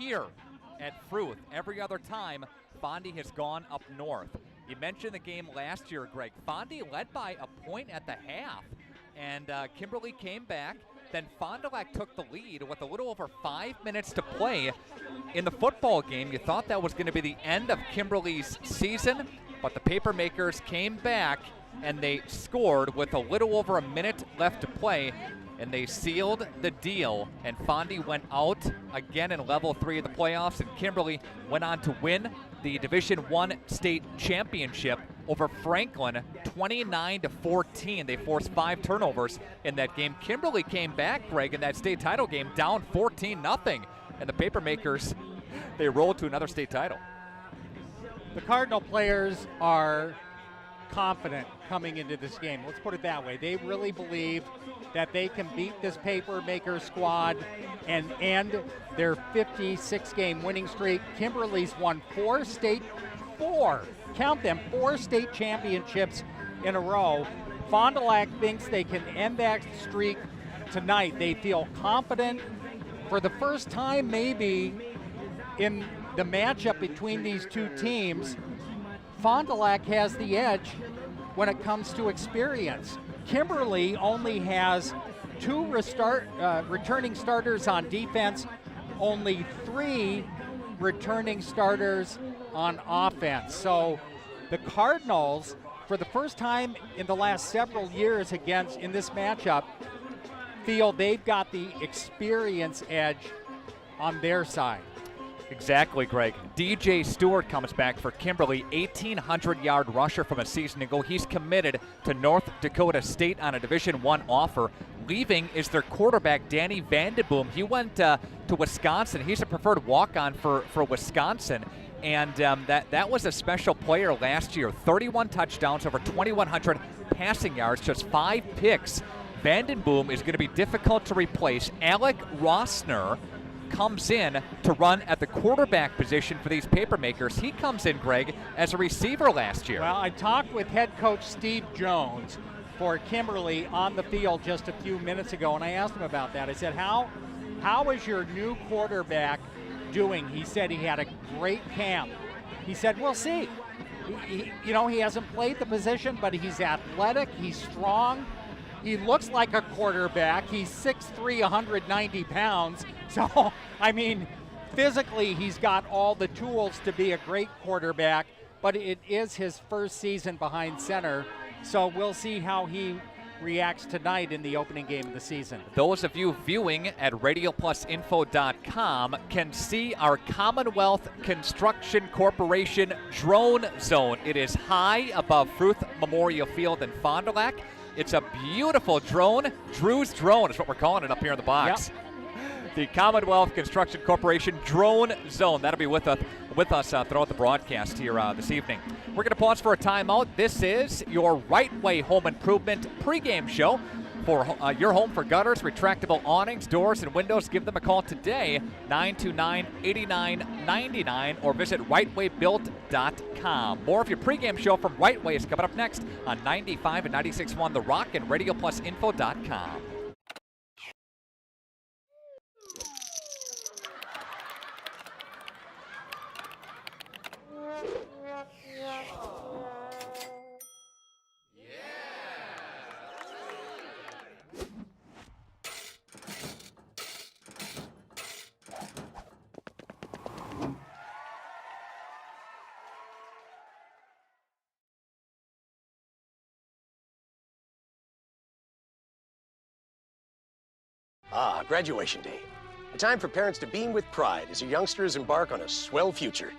here at Fruth. Every other time, Fondy has gone up north. You mentioned the game last year, Greg. Fondy led by a point at the half, and Kimberly came back. Then Fond du Lac took the lead with a little over 5 minutes to play in the football game. You thought that was going to be the end of Kimberly's season, but the Papermakers came back and they scored with a little over a minute left to play, and they sealed the deal. And Fondy went out again in level 3 of the playoffs, and Kimberly went on to win the Division I state championship over Franklin 29-14. They forced 5 turnovers in that game. Kimberly came back, Greg, in that state title game down 14-0, and the Papermakers, they rolled to another state title. The Cardinal players are confident coming into this game. Let's put it that way. They really believe that they can beat this Papermaker squad and end their 56-game winning streak. Kimberly's won 4 state championships in a row. Fond du Lac thinks they can end that streak tonight. They feel confident for the first time maybe in the matchup between these two teams. Fond du Lac has the edge when it comes to experience. Kimberly only has 2 returning starters on defense, only 3 returning starters on offense. So the Cardinals, for the first time in the last several years in this matchup, feel they've got the experience edge on their side. Exactly, Greg. DJ Stewart comes back for Kimberly, 1,800-yard rusher from a season ago. He's committed to North Dakota State on a Division I offer. Leaving is their quarterback, Danny Vandenboom. He went to Wisconsin. He's a preferred walk-on for Wisconsin. And that was a special player last year. 31 touchdowns, over 2,100 passing yards, just 5 picks. Vandenboom is going to be difficult to replace. Alec Rossner comes in to run at the quarterback position for these Papermakers. He comes in, Greg, as a receiver last year. Well, I talked with head coach Steve Jones for Kimberly on the field just a few minutes ago, and I asked him about that. I said, how is your new quarterback doing? He said he had a great camp. He said, we'll see. He hasn't played the position, but he's athletic, he's strong. He looks like a quarterback. He's 6'3", 190 pounds. So, I mean, physically he's got all the tools to be a great quarterback, but it is his first season behind center. So we'll see how he reacts tonight in the opening game of the season. Those of you viewing at RadioPlusInfo.com can see our Commonwealth Construction Corporation drone zone. It is high above Fruth Memorial Field in Fond du Lac. It's a beautiful drone. Drew's drone is what we're calling it up here in the box. Yep. The Commonwealth Construction Corporation drone zone. That'll be with us throughout the broadcast here this evening. We're going to pause for a timeout. This is your Right Way Home Improvement pregame show for your home for gutters, retractable awnings, doors, and windows. Give them a call today, 929-8999, or visit rightwaybuilt.com. More of your pregame show from Right Way is coming up next on 95 and 96.1 The Rock and RadioPlusInfo.com. Ah, graduation day. A time for parents to beam with pride as your youngsters embark on a swell future.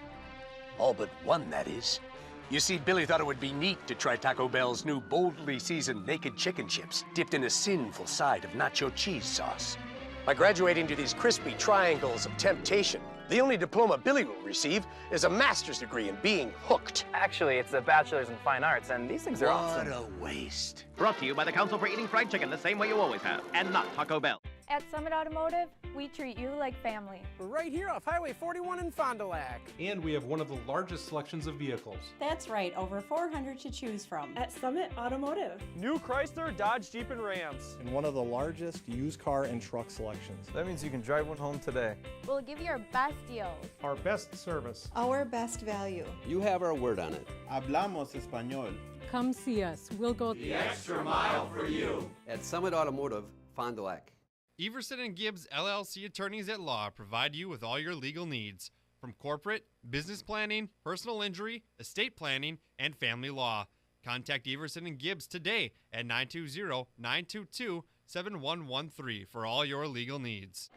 All but one, that is. You see, Billy thought it would be neat to try Taco Bell's new boldly seasoned naked chicken chips dipped in a sinful side of nacho cheese sauce. By graduating to these crispy triangles of temptation, the only diploma Billy will receive is a master's degree in being hooked. Actually, it's a bachelor's in fine arts, and these things are awesome. What a waste. Brought to you by the Council for Eating Fried Chicken the same way you always have, and not Taco Bell. At Summit Automotive, we treat you like family. We're right here off Highway 41 in Fond du Lac. And we have one of the largest selections of vehicles. That's right, over 400 to choose from. At Summit Automotive. New Chrysler, Dodge, Jeep, and Rams. And one of the largest used car and truck selections. That means you can drive one home today. We'll give you our best deals. Our best service. Our best value. You have our word on it. Hablamos español. Come see us. We'll go the extra mile for you. At Summit Automotive, Fond du Lac. Everson and Gibbs LLC attorneys at law provide you with all your legal needs, from corporate, business planning, personal injury, estate planning, and family law. Contact Everson and Gibbs today at 920-922-7113 for all your legal needs.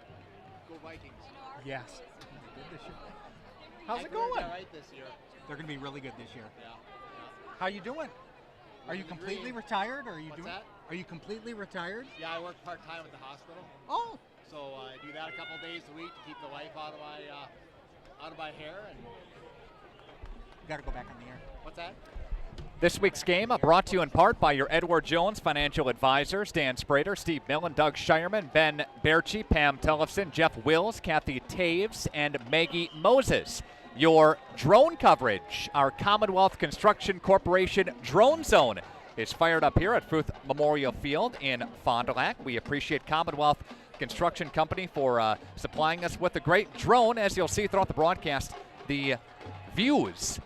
Go Vikings. Yes. Good this year. How's it going? Right this year. They're going to be really good this year. Yeah. How you doing? Are you completely retired, or are you What's doing? that? Are you completely retired? Yeah, I work part-time at the hospital. Oh. So I do that a couple days a week to keep the wife out of my hair. And You got to go back on the air. what's that? This week's game brought to you in part by your Edward Jones Financial Advisors, Dan Sprader, Steve Millen, Doug Shireman, Ben Berchi, Pam Tellefson, Jeff Wills, Kathy Taves, and Maggie Moses. Your drone coverage, our Commonwealth Construction Corporation Drone Zone is fired up here at Fruth Memorial Field in Fond du Lac. We appreciate Commonwealth Construction Company for supplying us with a great drone. As you'll see throughout the broadcast, the views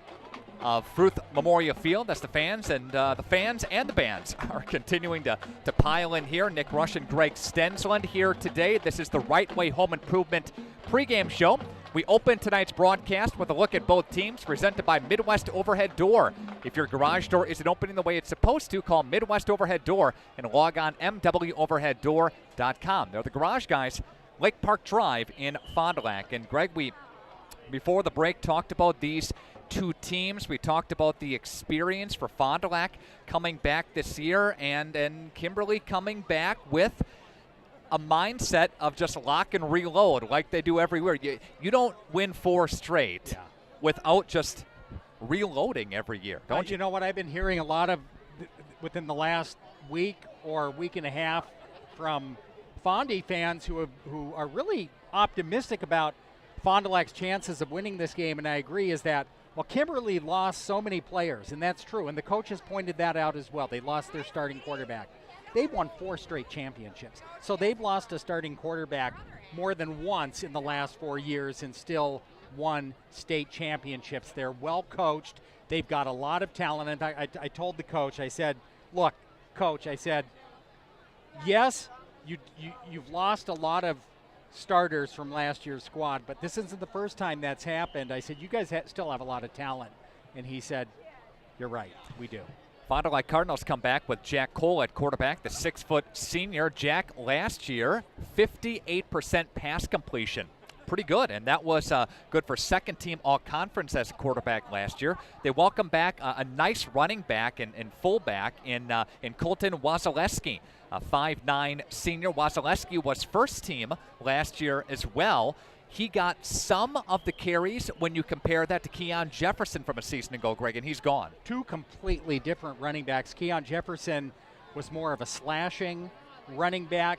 of Fruth Memorial Field, that's the fans and the bands are continuing to pile in here. Nick Rusch and Greg Stensland here today. This is the Right Way Home Improvement pregame show. We open tonight's broadcast with a look at both teams, presented by Midwest Overhead Door. If your garage door isn't opening the way it's supposed to, call Midwest Overhead Door and log on mwoverheaddoor.com. They're the garage guys, Lake Park Drive in Fond du Lac. And Greg, we, before the break, talked about these two teams. We talked about the experience for Fond du Lac coming back this year, and Kimberly coming back with a mindset of just lock and reload like they do everywhere. You don't win 4 straight without just reloading every year, don't you? You know what I've been hearing a lot of within the last week or week and a half from Fondy fans who are really optimistic about Fond du Lac's chances of winning this game, and I agree, is that, well, Kimberly lost so many players, and that's true, and the coaches pointed that out as well. They lost their starting quarterback. They've won 4 straight championships. So they've lost a starting quarterback more than once in the last 4 years and still won state championships. They're well coached. They've got a lot of talent. In fact, I told the coach, I said, look, coach, I said, yes, you've lost a lot of starters from last year's squad, but this isn't the first time that's happened. I said, you guys still have a lot of talent. And he said, you're right, we do. Fond du Lac Cardinals come back with Jack Cole at quarterback, the 6-foot senior. Jack last year, 58% pass completion. Pretty good, and that was good for second-team all-conference as a quarterback last year. They welcome back a nice running back and fullback in Colton Wasilewski, a 5'9 senior. Wasilewski was first team last year as well. He got some of the carries when you compare that to Keon Jefferson from a season ago, Greg, and he's gone. 2 completely different running backs. Keon Jefferson was more of a slashing running back.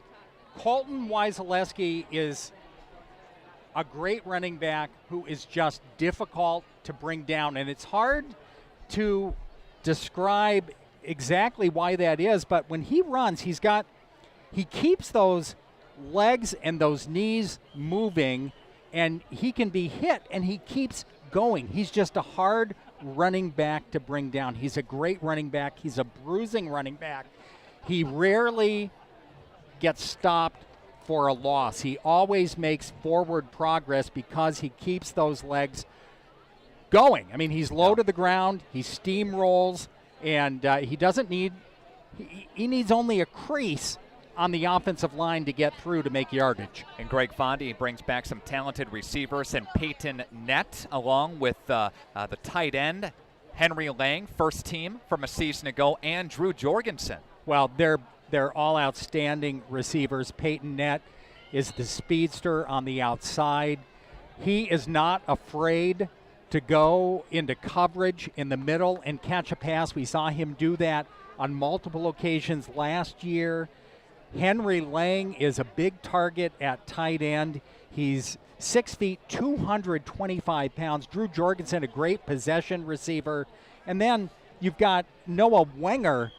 Colton Wasilewski is a great running back who is just difficult to bring down, and it's hard to describe exactly why that is, but when he runs, he keeps those legs and those knees moving, and he can be hit, and he keeps going. He's just a hard running back to bring down. He's a great running back. He's a bruising running back. He rarely gets stopped for a loss. He always makes forward progress because he keeps those legs going. I mean, he's low to the ground. He steamrolls, and he doesn't need – he needs only a crease on the offensive line to get through to make yardage. And Greg Fondy brings back some talented receivers, and Peyton Nett along with the tight end, Henry Lang, first team from a season ago, and Drew Jorgensen. Well, they're all outstanding receivers. Peyton Nett is the speedster on the outside. He is not afraid to go into coverage in the middle and catch a pass. We saw him do that on multiple occasions last year. Henry Lang is a big target at tight end. He's 6 feet, 225 pounds. Drew Jorgensen, a great possession receiver. And then you've got Noah Wenger,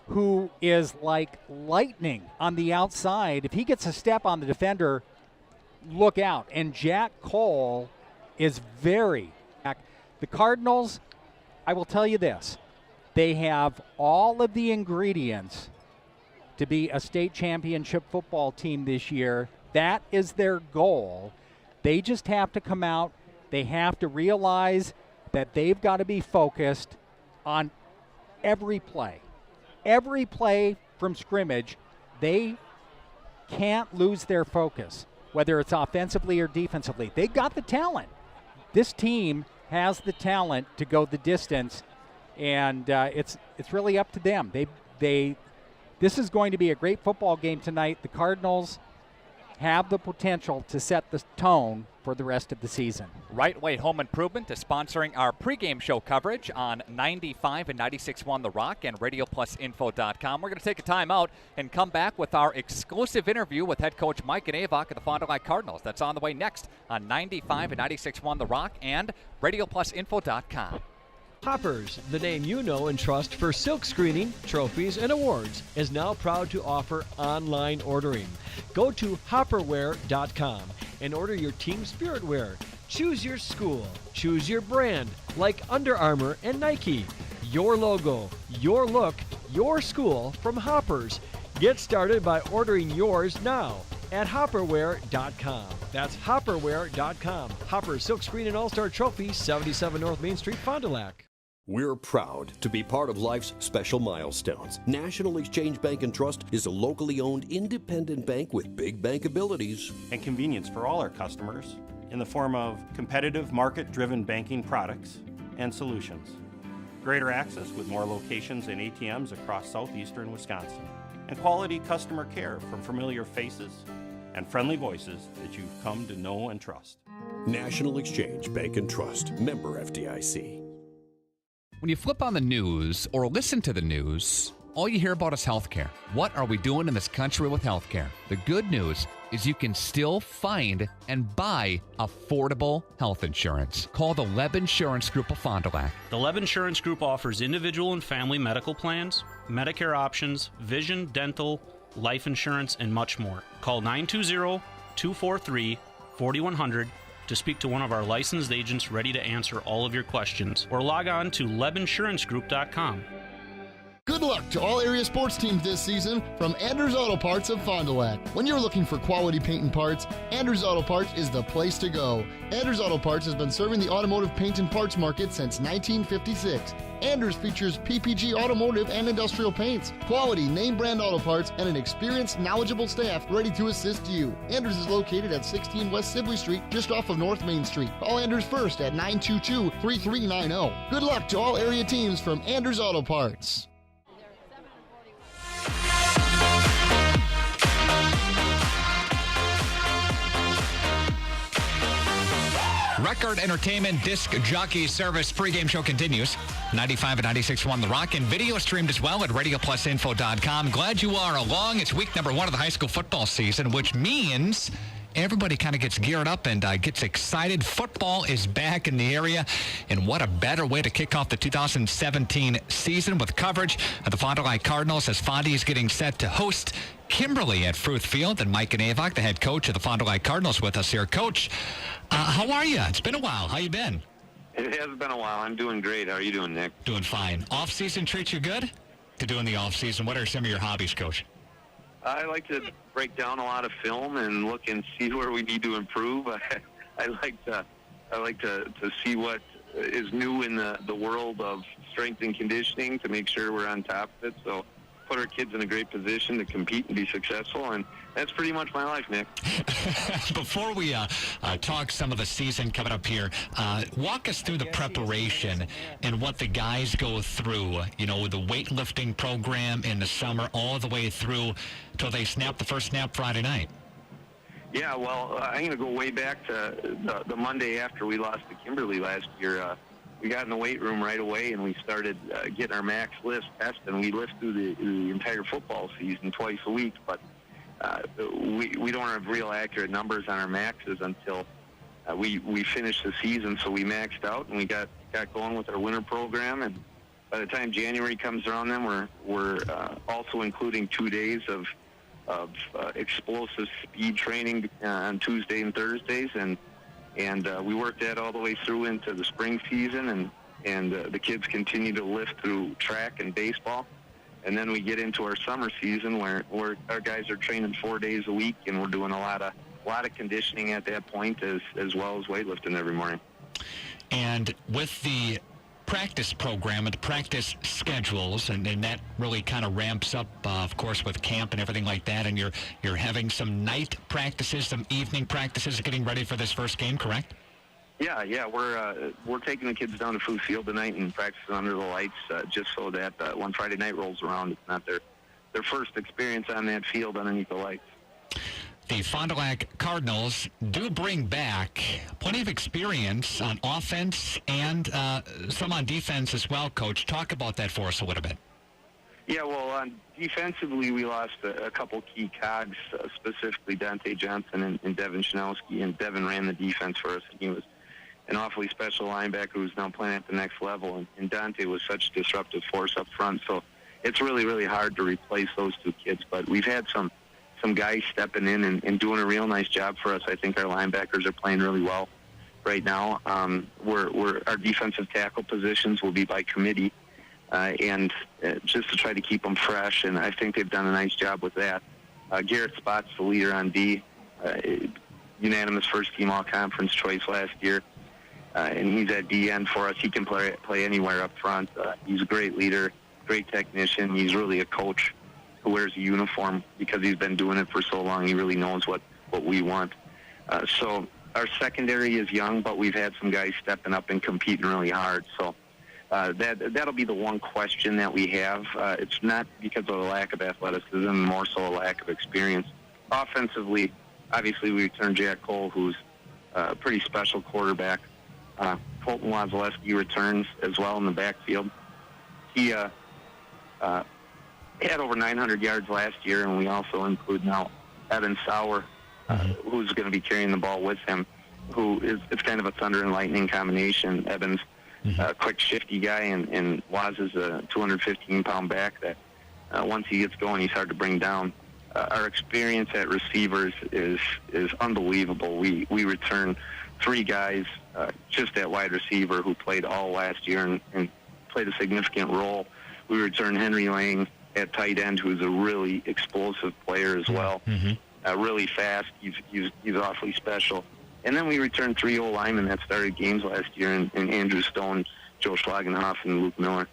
who is like lightning on the outside. If he gets a step on the defender, look out. And Jack Cole is very back. The Cardinals, I will tell you this, they have all of the ingredients to be a state championship football team this year. That is their goal. They just have to come out. They have to realize that they've got to be focused on every play. Every play from scrimmage, they can't lose their focus, whether it's offensively or defensively. They've got the talent. This team has the talent to go the distance, and it's really up to them. This is going to be a great football game tonight. The Cardinals have the potential to set the tone for the rest of the season. Right Way Home Improvement is sponsoring our pregame show coverage on 95 and 96.1 The Rock and RadioPlusInfo.com. We're going to take a timeout and come back with our exclusive interview with head coach Mike Avock of the Fond du Lac Cardinals. That's on the way next on 95 and 96.1 The Rock and RadioPlusInfo.com. Hoppers, the name you know and trust for silk screening, trophies, and awards, is now proud to offer online ordering. Go to hopperwear.com and order your team spirit wear. Choose your school, choose your brand, like Under Armour and Nike. Your logo, your look, your school from Hoppers. Get started by ordering yours now at hopperwear.com. That's hopperwear.com. Hopper Silk Screen and All-Star Trophy, 77 North Main Street, Fond du Lac. We're proud to be part of life's special milestones. National Exchange Bank and Trust is a locally owned independent bank with big bank abilities and convenience for all our customers in the form of competitive market-driven banking products and solutions, greater access with more locations and ATMs across southeastern Wisconsin, and quality customer care from familiar faces and friendly voices that you've come to know and trust. National Exchange Bank and Trust, member FDIC. When you flip on the news or listen to the news, all you hear about is healthcare. What are we doing in this country with healthcare? The good news is you can still find and buy affordable health insurance. Call the Leb Insurance Group of Fond du Lac. The Leb Insurance Group offers individual and family medical plans, Medicare options, vision, dental, life insurance, and much more. Call 920-243-4100 to speak to one of our licensed agents ready to answer all of your questions, or log on to lebinsurancegroup.com. Good luck to all area sports teams this season from Anders Auto Parts of Fond du Lac. When you're looking for quality paint and parts, Anders Auto Parts is the place to go. Anders Auto Parts has been serving the automotive paint and parts market since 1956. Anders features PPG automotive and industrial paints, quality name brand auto parts, and an experienced, knowledgeable staff ready to assist you. Anders is located at 16 West Sibley Street, just off of North Main Street. Call Anders first at 922-3390. Good luck to all area teams from Anders Auto Parts. Record Entertainment Disc Jockey Service pregame show continues. 95 and 96.1 The Rock, and video streamed as well at RadioPlusInfo.com. Glad you are along. It's week number 1 of the high school football season, which means everybody kind of gets geared up and gets excited. Football is back in the area, and what a better way to kick off the 2017 season with coverage of the Fond du Lac Cardinals as Fondy is getting set to host Kimberly at Fruth Field, and Mike Avock, the head coach of the Fond du Lac Cardinals, with us here. Coach, how are you? It's been a while. How you been? It has been a while. I'm doing great. How are you doing, Nick? Doing fine. Off-season treats you good? To do in the off-season, what are some of your hobbies, Coach? I like to break down a lot of film and look and see where we need to improve. I like to see what is new in the world of strength and conditioning to make sure we're on top of it. So put our kids in a great position to compete and be successful, and that's pretty much my life, Nick. Before we talk some of the season coming up here, walk us through the preparation and what the guys go through, you know, with the weightlifting program in the summer all the way through till they snap the first snap Friday night. Yeah, well, I'm going to go way back to the Monday after we lost to Kimberly last year. We got in the weight room right away, and we started getting our max lift test, and we lift through the entire football season twice a week. But we don't have real accurate numbers on our maxes until we finish the season. So we maxed out and we got going with our winter program. And by the time January comes around, then we're also including 2 days of explosive speed training on Tuesday and Thursdays, and we work that all the way through into the spring season, and the kids continue to lift through track and baseball. And then we get into our summer season where our guys are training 4 days a week, and we're doing a lot of conditioning at that point as well as weightlifting every morning. And with the practice program and the practice schedules, and that really kind of ramps up, of course, with camp and everything like that, and you're having some night practices, some evening practices, getting ready for this first game, correct? Yeah, we're taking the kids down to Food Field tonight and practicing under the lights, just so that when Friday night rolls around, it's not their first experience on that field underneath the lights. The Fond du Lac Cardinals do bring back plenty of experience on offense and some on defense as well, Coach. Talk about that for us a little bit. Yeah, well, defensively, we lost a couple key cogs, specifically Dante Johnson and Devin Schnowski, and Devin ran the defense for us. He was an awfully special linebacker who's now playing at the next level, and Dante was such a disruptive force up front, so it's really, really hard to replace those two kids. But we've had some guys stepping in and doing a real nice job for us. I think our linebackers are playing really well right now. Our defensive tackle positions will be by committee, and just to try to keep them fresh, and I think they've done a nice job with that. Garrett Spott's the leader on D, unanimous first-team all-conference choice last year, and he's at D end for us. He can play anywhere up front. He's a great leader, great technician. He's really a coach who wears a uniform because he's been doing it for so long. He really knows what we want. So our secondary is young, but we've had some guys stepping up and competing really hard. So that'll be the one question that we have. It's not because of a lack of athleticism, more so a lack of experience. Offensively, obviously we returned Jack Cole, who's a pretty special quarterback. Colton Wazaleski returns as well in the backfield. He had over 900 yards last year, and we also include now Evan Sauer, who's going to be carrying the ball with him, it's kind of a thunder and lightning combination. Evan's a quick, shifty guy, and Waz is a 215-pound back that once he gets going, he's hard to bring down. Our experience at receivers is unbelievable. We return 3 guys just at wide receiver who played all last year and played a significant role. We return Henry Lang at tight end, who's a really explosive player as well, really fast. He's awfully special. And then we returned 3 old linemen that started games last year, in Andrew Stone, Joe Schlagenhoff, and Luke Miller.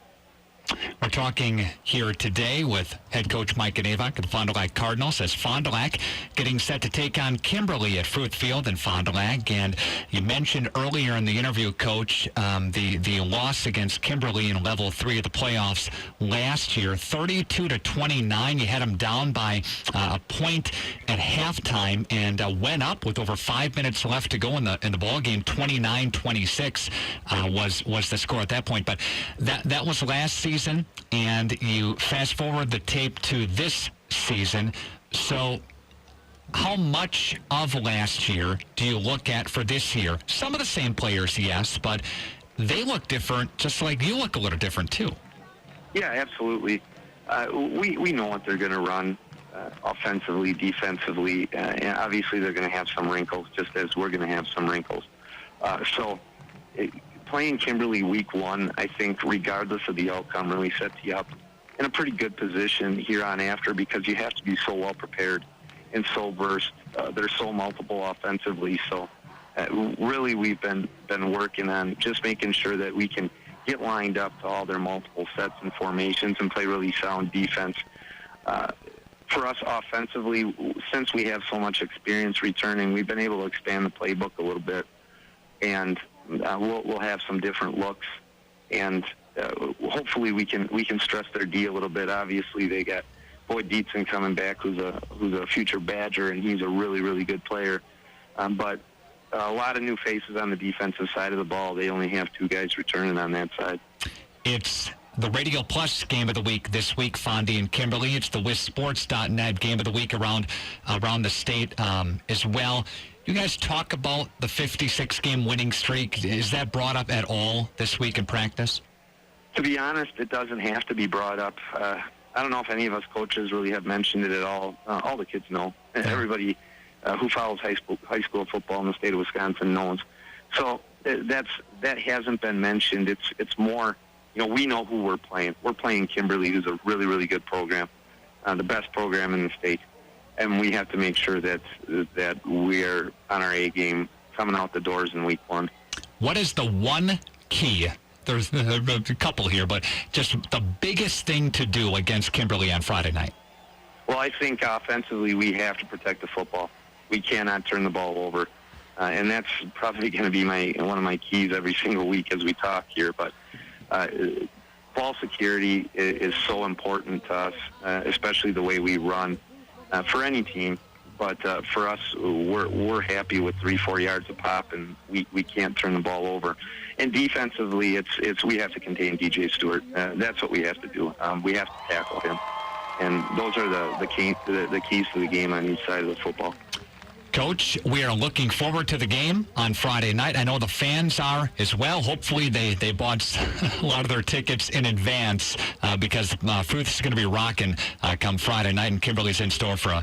We're talking here today with head coach Mike Ganavak of the Fond du Lac Cardinals as Fond du Lac getting set to take on Kimberly at Fruit Field in Fond du Lac. And you mentioned earlier in the interview, Coach, the loss against Kimberly in Level 3 of the playoffs last year, 32-29. You had them down by a point at halftime and went up with over 5 minutes left to go in the ball game. 29-26 was the score at that point. But that was last season. And you fast forward the tape to this season. So how much of last year do you look at for this year? Some of the same players, yes, but they look different, just like you look a little different too. Yeah, absolutely. We know what they're going to run offensively, defensively. And obviously they're going to have some wrinkles, just as we're going to have some wrinkles. Playing Kimberly week 1, I think, regardless of the outcome, really sets you up in a pretty good position here on after, because you have to be so well prepared and so versed. They're so multiple offensively. So really we've been working on just making sure that we can get lined up to all their multiple sets and formations and play really sound defense. For us offensively, since we have so much experience returning, we've been able to expand the playbook a little bit. And we'll have some different looks, and hopefully we can stress their D a little bit. Obviously, they got Boyd Dietzen coming back, who's a future Badger, and he's a really, really good player. But a lot of new faces on the defensive side of the ball. They only have 2 guys returning on that side. It's the Radio Plus game of the week this week, Fondy and Kimberly. It's the WisSports.net game of the week around the state as well. You guys talk about the 56-game winning streak. Is that brought up at all this week in practice? To be honest, it doesn't have to be brought up. I don't know if any of us coaches really have mentioned it at all. All the kids know. Everybody who follows high school football in the state of Wisconsin knows. So that hasn't been mentioned. It's more, we know who we're playing. We're playing Kimberly, who's a really, really good program, the best program in the state. And we have to make sure that we're on our A game coming out the doors in week 1. What is the one key? There's a couple here, but just the biggest thing to do against Kimberly on Friday night? Well, I think offensively we have to protect the football. We cannot turn the ball over. And that's probably going to be one of my keys every single week as we talk here. But ball security is so important to us, especially the way we run. For any team, but for us, we're happy with 3-4 yards a pop, and we can't turn the ball over. And defensively, it's we have to contain DJ Stewart. That's what we have to do. We have to tackle him, and those are the keys to the game on each side of the football. Coach, we are looking forward to the game on Friday night. I know the fans are as well. Hopefully they bought a lot of their tickets in advance because Fruth is going to be rocking come Friday night, and Kimberly's in store for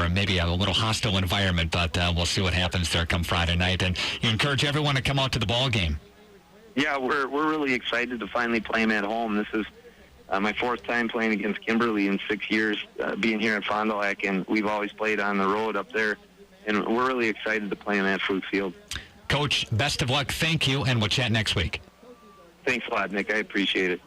maybe a little hostile environment, but we'll see what happens there come Friday night. And you encourage everyone to come out to the ball game. Yeah, we're really excited to finally play them at home. This is my 4th time playing against Kimberly in 6 years, being here at Fond du Lac, and we've always played on the road up there. And we're really excited to play in that Fruit Field. Coach, best of luck. Thank you, and we'll chat next week. Thanks a lot, Nick. I appreciate it.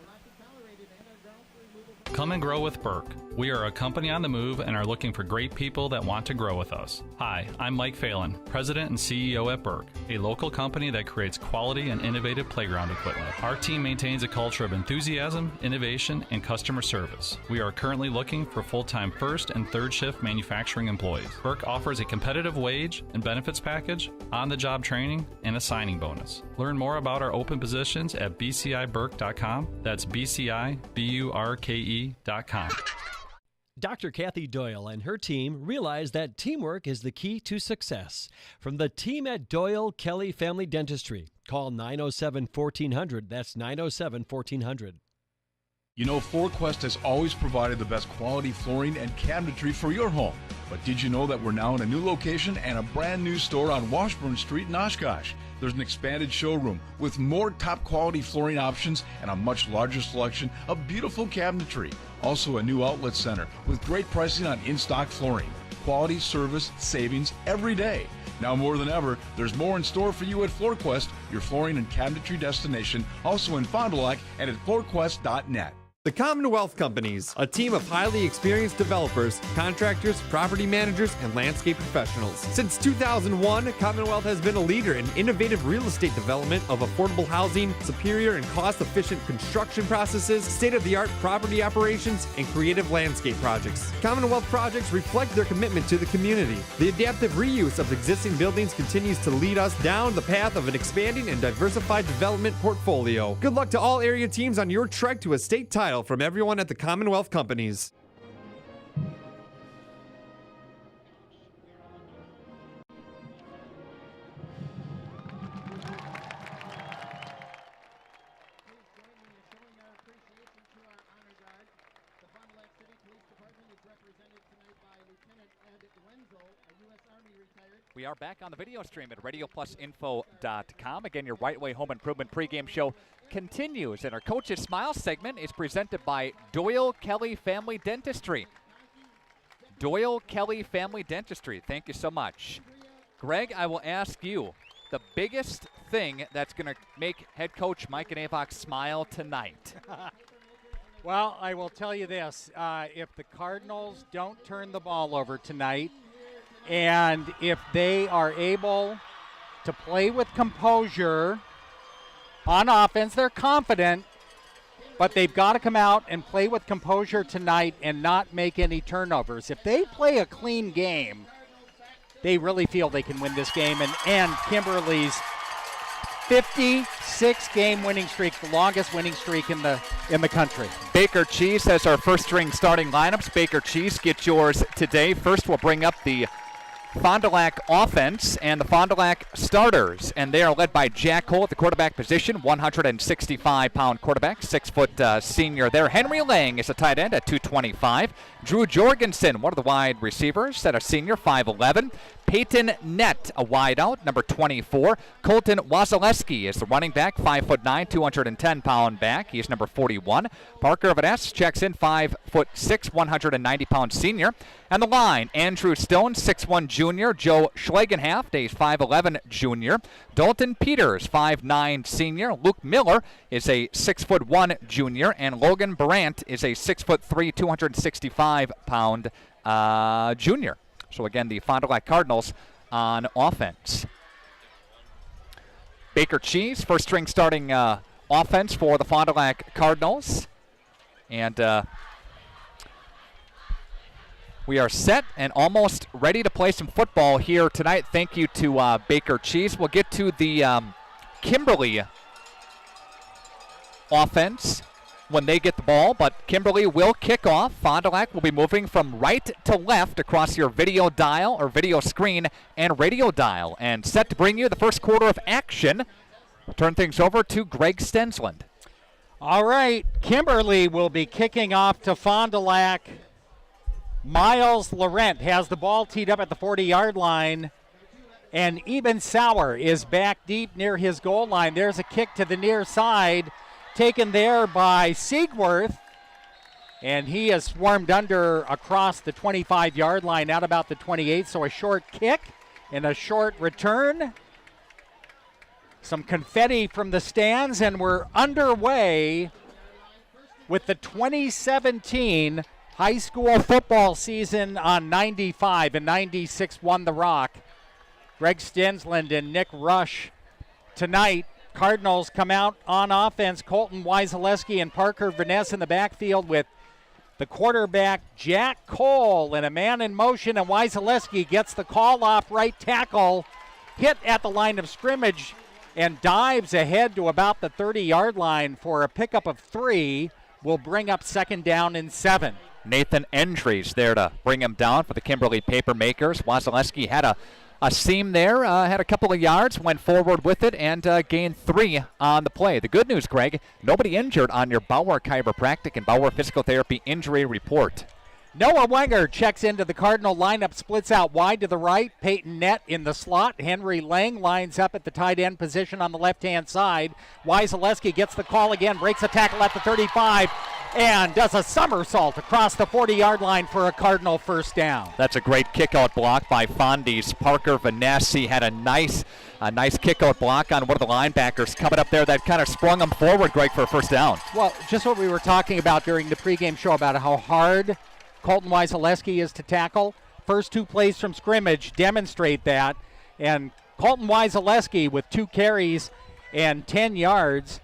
Come and grow with Burke. We are a company on the move and are looking for great people that want to grow with us. Hi, I'm Mike Phelan, President and CEO at Burke, a local company that creates quality and innovative playground equipment. Our team maintains a culture of enthusiasm, innovation, and customer service. We are currently looking for full-time first and third shift manufacturing employees. Burke offers a competitive wage and benefits package, on-the-job training, and a signing bonus. Learn more about our open positions at bciburke.com. That's bciburke.com. Dr. Kathy Doyle and her team realize that teamwork is the key to success. From the team at Doyle Kelly Family Dentistry, call 907-1400. That's 907-1400. You know, FloorQuest has always provided the best quality flooring and cabinetry for your home. But did you know that we're now in a new location and a brand new store on Washburn Street in Oshkosh? There's an expanded showroom with more top quality flooring options and a much larger selection of beautiful cabinetry. Also a new outlet center with great pricing on in-stock flooring. Quality, service, savings every day. Now more than ever, there's more in store for you at FloorQuest, your flooring and cabinetry destination, also in Fond du Lac and at floorquest.net. The Commonwealth Companies, a team of highly experienced developers, contractors, property managers, and landscape professionals. Since 2001, Commonwealth has been a leader in innovative real estate development of affordable housing, superior and cost-efficient construction processes, state-of-the-art property operations, and creative landscape projects. Commonwealth projects reflect their commitment to the community. The adaptive reuse of existing buildings continues to lead us down the path of an expanding and diversified development portfolio. Good luck to all area teams on your trek to a state title from everyone at the Commonwealth Companies. We are back on the video stream at radioplusinfo.com. Again, your Right Way Home Improvement pregame show continues, and our Coach's Smile segment is presented by Doyle Kelly Family Dentistry. Doyle Kelly Family Dentistry. Thank you so much. Greg, I will ask you the biggest thing that's going to make head coach Mike Avock smile tonight. Well, I will tell you this. If the Cardinals don't turn the ball over tonight, and if they are able to play with composure on offense, they're confident, but they've got to come out and play with composure tonight and not make any turnovers. If they play a clean game, they really feel they can win this game and end Kimberly's 56-game winning streak, the longest winning streak in the country. Baker Cheese has our first string starting lineups. Baker Cheese, get yours today. First, we'll bring up the Fond du Lac offense and the Fond du Lac starters, and they are led by Jack Cole at the quarterback position, 165-pound quarterback, 6-foot senior there. Henry Lang is a tight end at 225. Drew Jorgensen, one of the wide receivers, at a senior, 5'11". Peyton Nett, a wideout, number 24. Colton Wasilewski is the running back, 5'9", 210-pound back. He's number 41. Parker Vaness checks in, 5'6", 190-pound senior. And the line, Andrew Stone, 6'1", junior. Joe Schlegenhaft, a 5'11", junior. Dalton Peters, 5'9", senior. Luke Miller is a 6'1", junior. And Logan Brandt is a 6'3", 265-pound junior. So again, the Fond du Lac Cardinals on offense. Baker Cheese, first string starting offense for the Fond du Lac Cardinals. And we are set and almost ready to play some football here tonight. Thank you to Baker Cheese. We'll get to the Kimberly offense when they get the ball, but Kimberly will kick off. Fond du Lac will be moving from right to left across your video dial or video screen and radio dial, and set to bring you the first quarter of action. We'll turn things over to Greg Stensland. All right, Kimberly will be kicking off to Fond du Lac. Miles Laurent has the ball teed up at the 40-yard line, and Eben Sauer is back deep near his goal line. There's a kick to the near side, taken there by Siegworth, and he is swarmed under across the 25-yard line, out about the 28, so a short kick and a short return. Some confetti from the stands, and we're underway with the 2017 high school football season on 95, and 96 won the Rock. Greg Stensland and Nick Rusch tonight. Cardinals come out on offense. Colton Wasilewski and Parker Vaness in the backfield with the quarterback Jack Cole and a man in motion, and Wasilewski gets the call off right tackle, hit at the line of scrimmage, and dives ahead to about the 30-yard line for a pickup of 3. Will bring up second down and 7. Nathan Endries there to bring him down for the Kimberly Papermakers. Wasilewski had a seam there, had a couple of yards, went forward with it, and gained 3 on the play. The good news, Greg, nobody injured on your Bauer Chiropractic and Bauer Physical Therapy injury report. Noah Wenger checks into the Cardinal lineup, splits out wide to the right. Peyton Nett in the slot. Henry Lang lines up at the tight end position on the left-hand side. Wasilewski gets the call again, breaks a tackle at the 35, and does a somersault across the 40-yard line for a Cardinal first down. That's a great kickout block by Fondy's Parker Vaness. He had a nice kickout block on one of the linebackers coming up there that kind of sprung him forward, Greg, for a first down. Well, just what we were talking about during the pregame show about how hard Colton Wasilewski is to tackle. First 2 plays from scrimmage demonstrate that. And Colton Wasilewski with 2 carries and 10 yards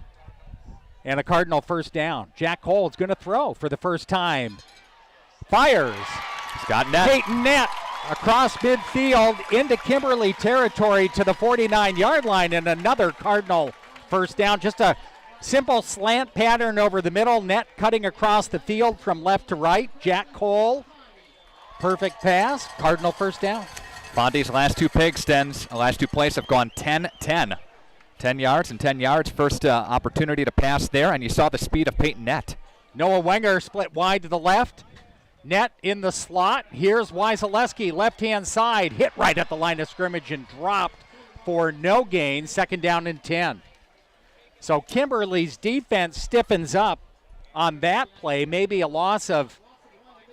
and a Cardinal first down. Jack Cole is going to throw for the first time. Fires. He's got Nett. Peyton Nett across midfield into Kimberly territory to the 49-yard line, and another Cardinal first down. Just a simple slant pattern over the middle. Nett cutting across the field from left to right. Jack Cole, perfect pass. Cardinal first down. Fondy's last 2 last 2 plays have gone 10-10. 10 yards and 10 yards. First opportunity to pass there, and you saw the speed of Peyton Nett. Noah Wenger split wide to the left. Nett in the slot. Here's Wasilewski, left-hand side, hit right at the line of scrimmage and dropped for no gain. Second down and 10. So Kimberly's defense stiffens up on that play. Maybe a loss of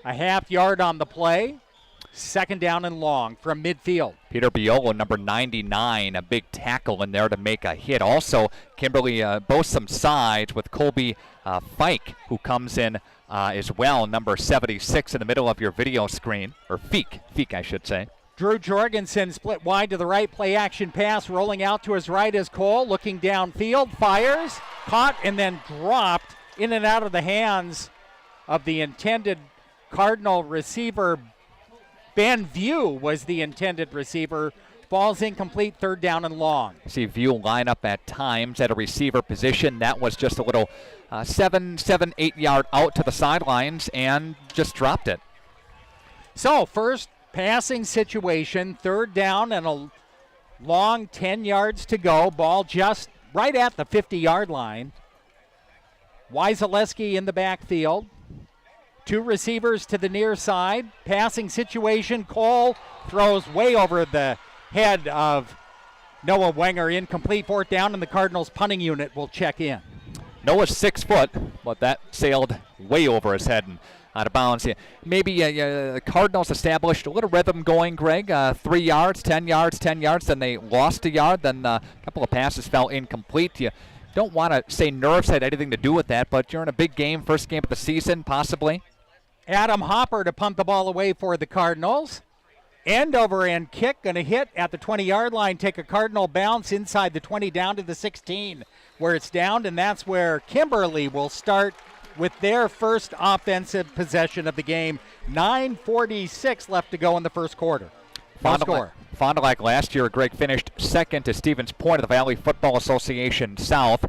a half yard on the play. Second down and long from midfield. Peter Biolo, number 99, a big tackle in there to make a hit. Also, Kimberly boasts some sides with Colby Fike, who comes in as well, number 76 in the middle of your video screen, or Feek I should say. Drew Jorgensen split wide to the right, play action pass, rolling out to his right as Cole, looking downfield, fires, caught, and then dropped in and out of the hands of the intended Cardinal receiver. Ben View was the intended receiver Ball's incomplete, third down and long. See View line up at times at a receiver position. That was just a little 8 yard out to the sidelines and just dropped it. So first passing situation, third down and a long 10 yards to go. Ball just right at the 50-yard line. Wyzaleski in the backfield. Two receivers to the near side. Passing situation, Cole throws way over the head of Noah Wenger. Incomplete, fourth down, and the Cardinals punting unit will check in. Noah's 6 foot, but that sailed way over his head and out of bounds. Maybe the Cardinals established a little rhythm going, Greg. 3 yards, 10 yards, 10 yards. Then they lost a yard. Then a couple of passes fell incomplete. You don't want to say nerves had anything to do with that, but you're in a big game, first game of the season, possibly. Adam Hopper to punt the ball away for the Cardinals. End over end kick, going to hit at the 20-yard line, take a Cardinal bounce inside the 20 down to the 16 where it's downed, and that's where Kimberly will start with their first offensive possession of the game. 9:46 left to go in the first quarter. No score. Fond du Lac last year, Greg, finished second to Stevens Point of the Valley Football Association South,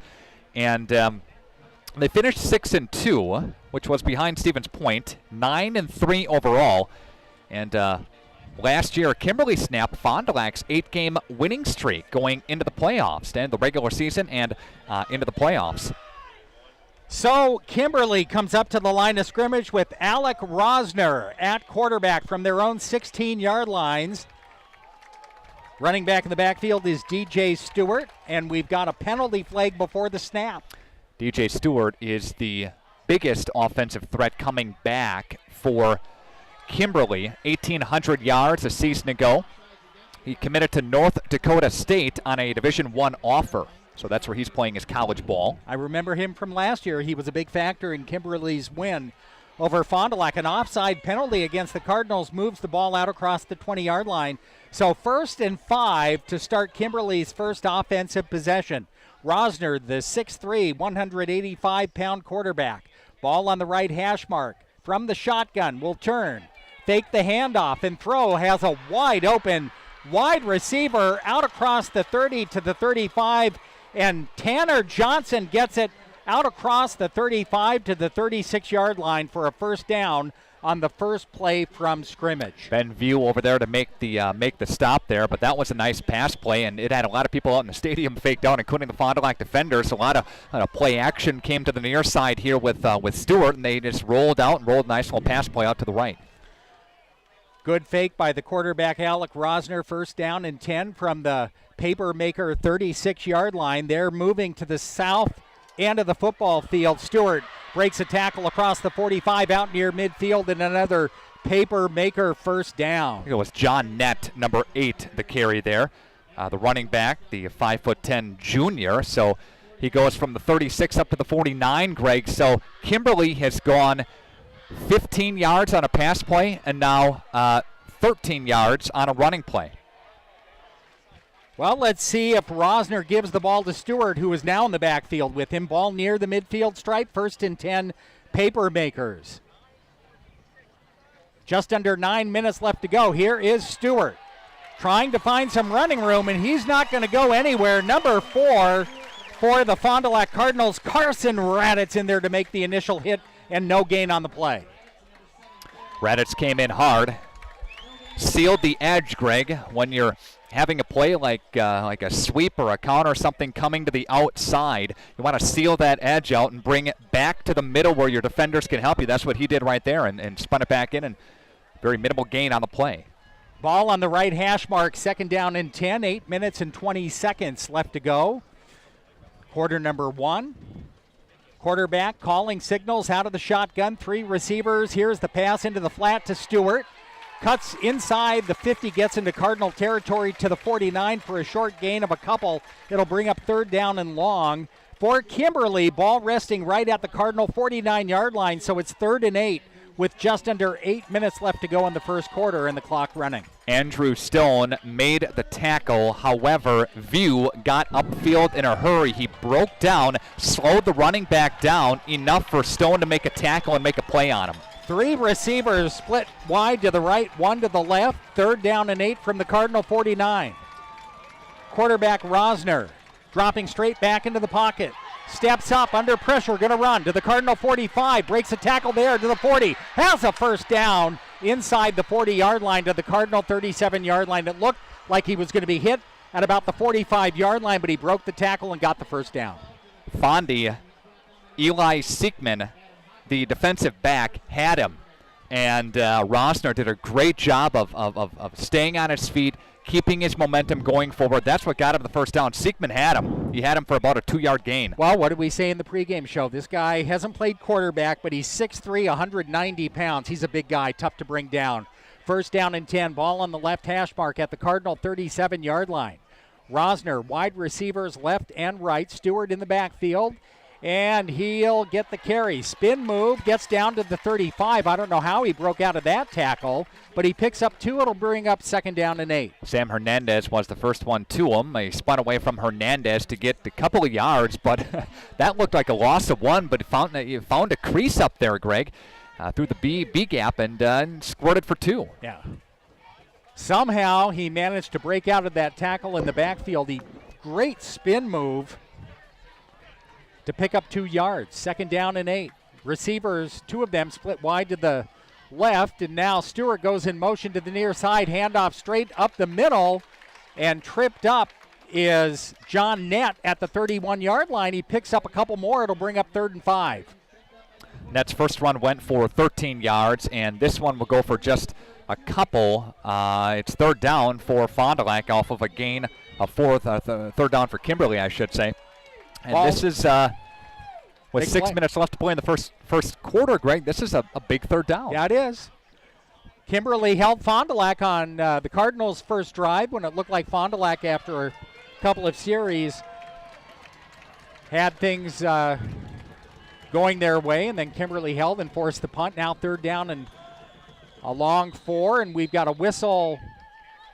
and they finished 6-2, which was behind Stevens Point, 9-3 overall, and last year, Kimberly snapped Fond du Lac's 8-game winning streak going into the playoffs, and the regular season and into the playoffs. So Kimberly comes up to the line of scrimmage with Alec Rosner at quarterback from their own 16-yard lines. Running back in the backfield is DJ Stewart, and we've got a penalty flag before the snap. DJ Stewart is the biggest offensive threat coming back for Kimberly. 1,800 yards a season ago. He committed to North Dakota State on a Division I offer. So that's where he's playing his college ball. I remember him from last year. He was a big factor in Kimberly's win over Fond du Lac. An offside penalty against the Cardinals moves the ball out across the 20-yard line. So 1st and 5 to start Kimberly's first offensive possession. Rosner, the 6'3", 185-pound quarterback. Ball on the right hash mark. From the shotgun, will turn. Fake the handoff and throw. Has a wide open, wide receiver out across the 30 to the 35. And Tanner Johnson gets it out across the 35 to the 36-yard line for a first down on the first play from scrimmage. Ben View over there to make the stop there, but that was a nice pass play, and it had a lot of people out in the stadium faked out, including the Fond du Lac defenders. A lot of play action came to the near side here with Stewart, and they just rolled out and rolled a nice little pass play out to the right. Good fake by the quarterback, Alec Rosner. First down and 10 from the Papermaker 36-yard line. They're moving to the south end of the football field. Stewart breaks a tackle across the 45 out near midfield, and another Papermaker first down. It was John Nett, number 8, the carry there. The running back, the 5'10" junior. So he goes from the 36 up to the 49, Greg. So Kimberly has gone 15 yards on a pass play, and now 13 yards on a running play. Well, let's see if Rosner gives the ball to Stewart, who is now in the backfield with him. Ball near the midfield stripe, 1st and 10, Papermakers. Just under 9 minutes left to go. Here is Stewart trying to find some running room, and he's not going to go anywhere. Number 4 for the Fond du Lac Cardinals, Carson Raditz in there to make the initial hit, and no gain on the play. Raditz came in hard, sealed the edge, Greg. When you're having a play like a sweep or a counter or something coming to the outside, you want to seal that edge out and bring it back to the middle where your defenders can help you. That's what he did right there, and spun it back in, and very minimal gain on the play. Ball on the right hash mark, 2nd down and 10, 8 minutes and 20 seconds left to go. Quarter number 1. Quarterback calling signals out of the shotgun. 3 receivers. Here's the pass into the flat to Stewart. Cuts inside the 50, gets into Cardinal territory to the 49 for a short gain of a couple. It'll bring up 3rd down and long. For Kimberly, ball resting right at the Cardinal 49-yard line, so it's 3rd and 8 with just under 8 minutes left to go in the first quarter and the clock running. Andrew Stone made the tackle. However, View got upfield in a hurry. He broke down, slowed the running back down enough for Stone to make a tackle and make a play on him. 3 receivers split wide to the right, 1 to the left. 3rd down and 8 from the Cardinal 49. quarterback Rosner, dropping straight back into the pocket. Steps up under pressure, going to run to the Cardinal 45, breaks a tackle there to the 40, has a first down inside the 40-yard line to the Cardinal 37-yard line. It looked like he was going to be hit at about the 45-yard line, but he broke the tackle and got the first down. Fondy, Eli Siekman, the defensive back, had him. And Rosner did a great job of staying on his feet, keeping his momentum going forward. That's what got him the first down. Siekman had him. He had him for about a 2-yard gain. Well, what did we say in the pregame show? This guy hasn't played quarterback, but he's 6'3", 190 pounds. He's a big guy, tough to bring down. First down and 10. Ball on the left hash mark at the Cardinal 37-yard line. Rosner, wide receivers left and right. Stewart in the backfield. And he'll get the carry. Spin move, gets down to the 35. I don't know how he broke out of that tackle, but he picks up 2. It'll bring up 2nd down and 8. Sam Hernandez was the first one to him. He spun away from Hernandez to get a couple of yards, but that looked like a loss of 1, but he found a crease up there, Greg, through the B gap and squirted for 2. Yeah. Somehow he managed to break out of that tackle in the backfield. Great spin move to pick up 2 yards. 2nd down and 8. Receivers, 2 of them split wide to the left, and now Stewart goes in motion to the near side. Handoff straight up the middle, and tripped up is John Nett at the 31-yard line. He picks up a couple more. It'll bring up 3rd and 5. Nett's first run went for 13 yards, and this one will go for just a couple. It's 3rd down for Fond du Lac off of a gain of 3rd down for Kimberly, I should say. And this is, with 6 minutes left to play in the first quarter, Greg, this is a big 3rd down. Yeah, it is. Kimberly held Fond du Lac on the Cardinals' first drive when it looked like Fond du Lac, after a couple of series, had things going their way, and then Kimberly held and forced the punt. Now 3rd down and a long 4, and we've got a whistle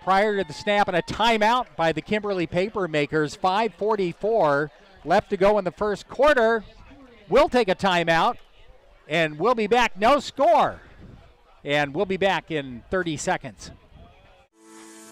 prior to the snap and a timeout by the Kimberly Papermakers. 5:44 left to go in the first quarter. We'll take a timeout, and we'll be back. No score. And we'll be back in 30 seconds.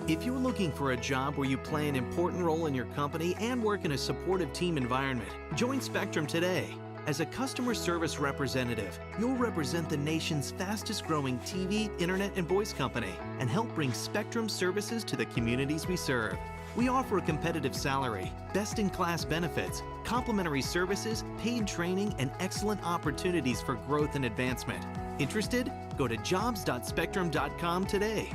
If you're looking for a job where you play an important role in your company and work in a supportive team environment, join Spectrum today. As a customer service representative, you'll represent the nation's fastest growing TV, internet, and voice company and help bring Spectrum services to the communities we serve. We offer a competitive salary, best-in-class benefits, complimentary services, paid training, and excellent opportunities for growth and advancement. Interested? Go to jobs.spectrum.com today.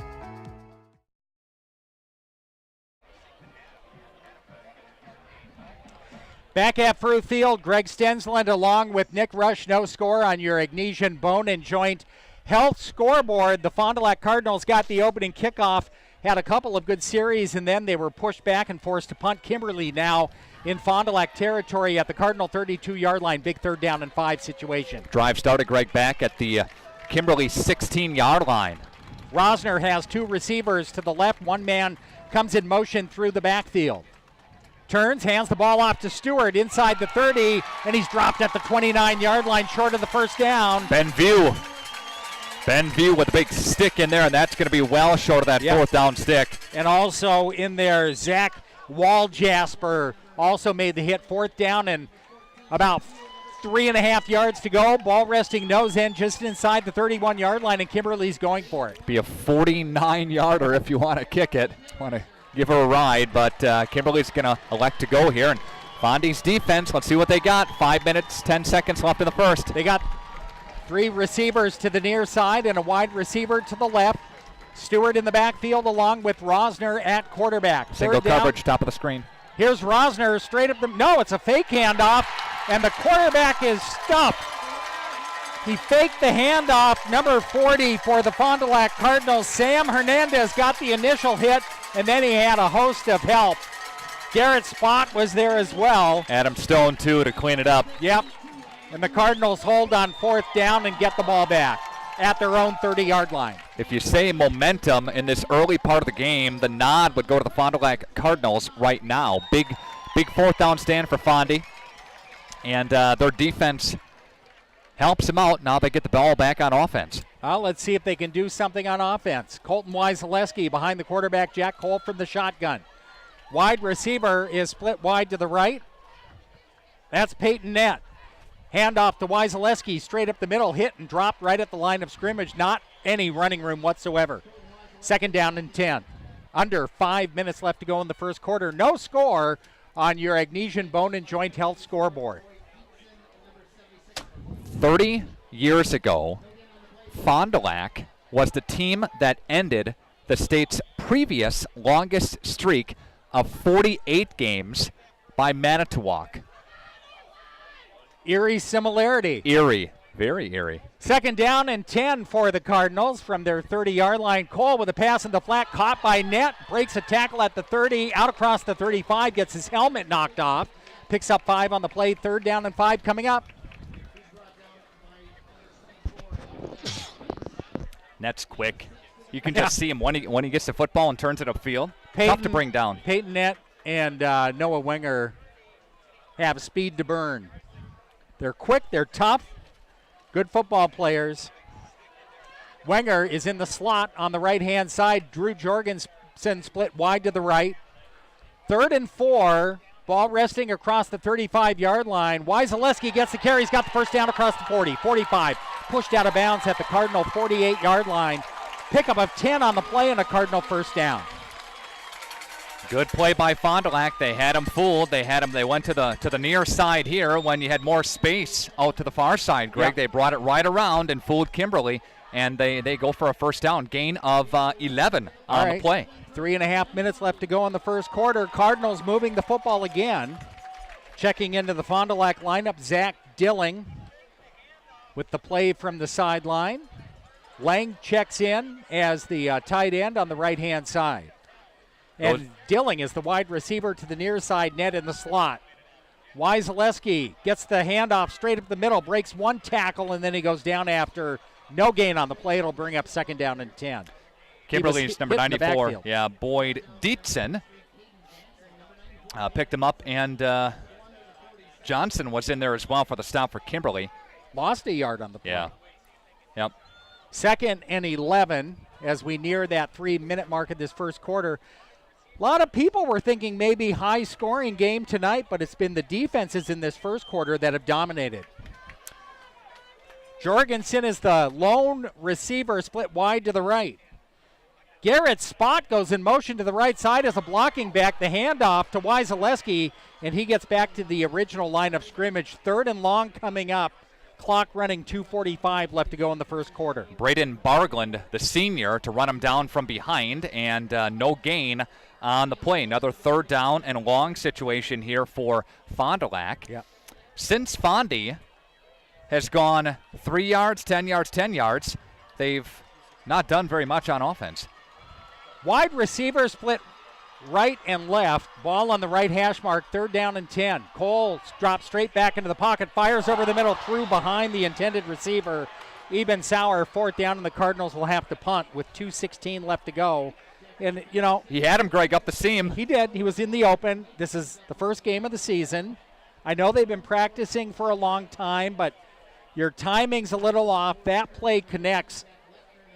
Back at Fruit Field, Greg Stensland along with Nick Rusch. No score on your Agnesian Bone and Joint Health scoreboard. The Fond du Lac Cardinals got the opening kickoff, had a couple of good series, and then they were pushed back and forced to punt. Kimberly now in Fond du Lac territory at the Cardinal 32-yard line. Big 3rd down and 5 situation. Drive started, Greg, back at the Kimberly 16-yard line. Rosner has 2 receivers to the left. One man comes in motion through the backfield. Turns, hands the ball off to Stewart inside the 30, and he's dropped at the 29-yard line short of the first down. Benview with a big stick in there, and that's going to be well short of that 4th down stick. And also in there, Zach Waljasper also made the hit. 4th down and about 3.5 yards to go. Ball resting nose end just inside the 31-yard line, and Kimberly's going for it. Be a 49-yarder if you want to kick it. Want to give her a ride, but Kimberly's going to elect to go here. And Fondy's defense, let's see what they got. 5 minutes, 10 seconds left in the first. They got 3 receivers to the near side and a wide receiver to the left. Stewart in the backfield along with Rosner at quarterback. Single coverage, top of the screen. Here's Rosner straight up the, no, it's a fake handoff, and the quarterback is stuffed. He faked the handoff, number 40 for the Fond du Lac Cardinals. Sam Hernandez got the initial hit, and then he had a host of help. Garrett Spott was there as well. Adam Stone, too, to clean it up. Yep. And the Cardinals hold on 4th down and get the ball back at their own 30-yard line. If you say momentum in this early part of the game, the nod would go to the Fond du Lac Cardinals right now. Big 4th down stand for Fondy. And their defense helps them out. Now they get the ball back on offense. Well, let's see if they can do something on offense. Colton Wyseleski behind the quarterback, Jack Cole from the shotgun. Wide receiver is split wide to the right. That's Peyton Nett. Handoff to Wyzaleski, straight up the middle, hit and dropped right at the line of scrimmage. Not any running room whatsoever. 2nd down and 10. Under 5 minutes left to go in the first quarter. No score on your Agnesian Bone and Joint Health scoreboard. 30 years ago, Fond du Lac was the team that ended the state's previous longest streak of 48 games by Manitowoc. Eerie similarity. Eerie. Very eerie. 2nd down and 10 for the Cardinals from their 30-yard line. Cole with a pass in the flat, caught by Nett, breaks a tackle at the 30, out across the 35, gets his helmet knocked off, picks up 5 on the play. 3rd down and 5 coming up. Nett's quick. You can just see him when he gets the football and turns it upfield. Tough to bring down. Peyton Nett and Noah Wenger have speed to burn. They're quick, they're tough, good football players. Wenger is in the slot on the right-hand side. Drew Jorgensen split wide to the right. 3rd and 4, ball resting across the 35-yard line. Wyzaleski gets the carry. He's got the first down across the 40, 45. Pushed out of bounds at the Cardinal 48-yard line. Pickup of 10 on the play and a Cardinal first down. Good play by Fond du Lac. They had him fooled. They went to the near side here when you had more space out to the far side, Greg. Yep. They brought it right around and fooled Kimberly, and they go for a first down. Gain of 11 on the play. 3.5 minutes left to go in the first quarter. Cardinals moving the football again. Checking into the Fond du Lac lineup, Zach Dilling with the play from the sideline. Lang checks in as the tight end on the right-hand side. And Dilling is the wide receiver to the near side, Nett in the slot. Wyzaleski gets the handoff straight up the middle, breaks one tackle, and then he goes down after no gain on the play. It'll bring up 2nd down and 10. Kimberly's number 94. Yeah, Boyd Dietzen picked him up, and Johnson was in there as well for the stop for Kimberly. Lost a yard on the play. Yeah. Yep. 2nd and 11 as we near that 3-minute mark of this first quarter. A lot of people were thinking maybe high-scoring game tonight, but it's been the defenses in this first quarter that have dominated. Jorgensen is the lone receiver, split wide to the right. Garrett's spot goes in motion to the right side as a blocking back. The handoff to Wyzaleski, and he gets back to the original line of scrimmage. 3rd and long coming up. Clock running, 2:45 left to go in the first quarter. Braden Bargland, the senior, to run him down from behind, and no gain on the play. Another 3rd down and long situation here for Fond du Lac. Yep. Since Fondy has gone 3 yards, 10 yards, 10 yards, they've not done very much on offense. Wide receiver split right and left. Ball on the right hash mark, 3rd down and 10. Cole drops straight back into the pocket, fires over the middle, through behind the intended receiver. Eben Sauer, 4th down, and the Cardinals will have to punt with 2:16 left to go. And, you know, he had him, Greg, up the seam. He did. He was in the open. This is the first game of the season. I know they've been practicing for a long time, but your timing's a little off. That play connects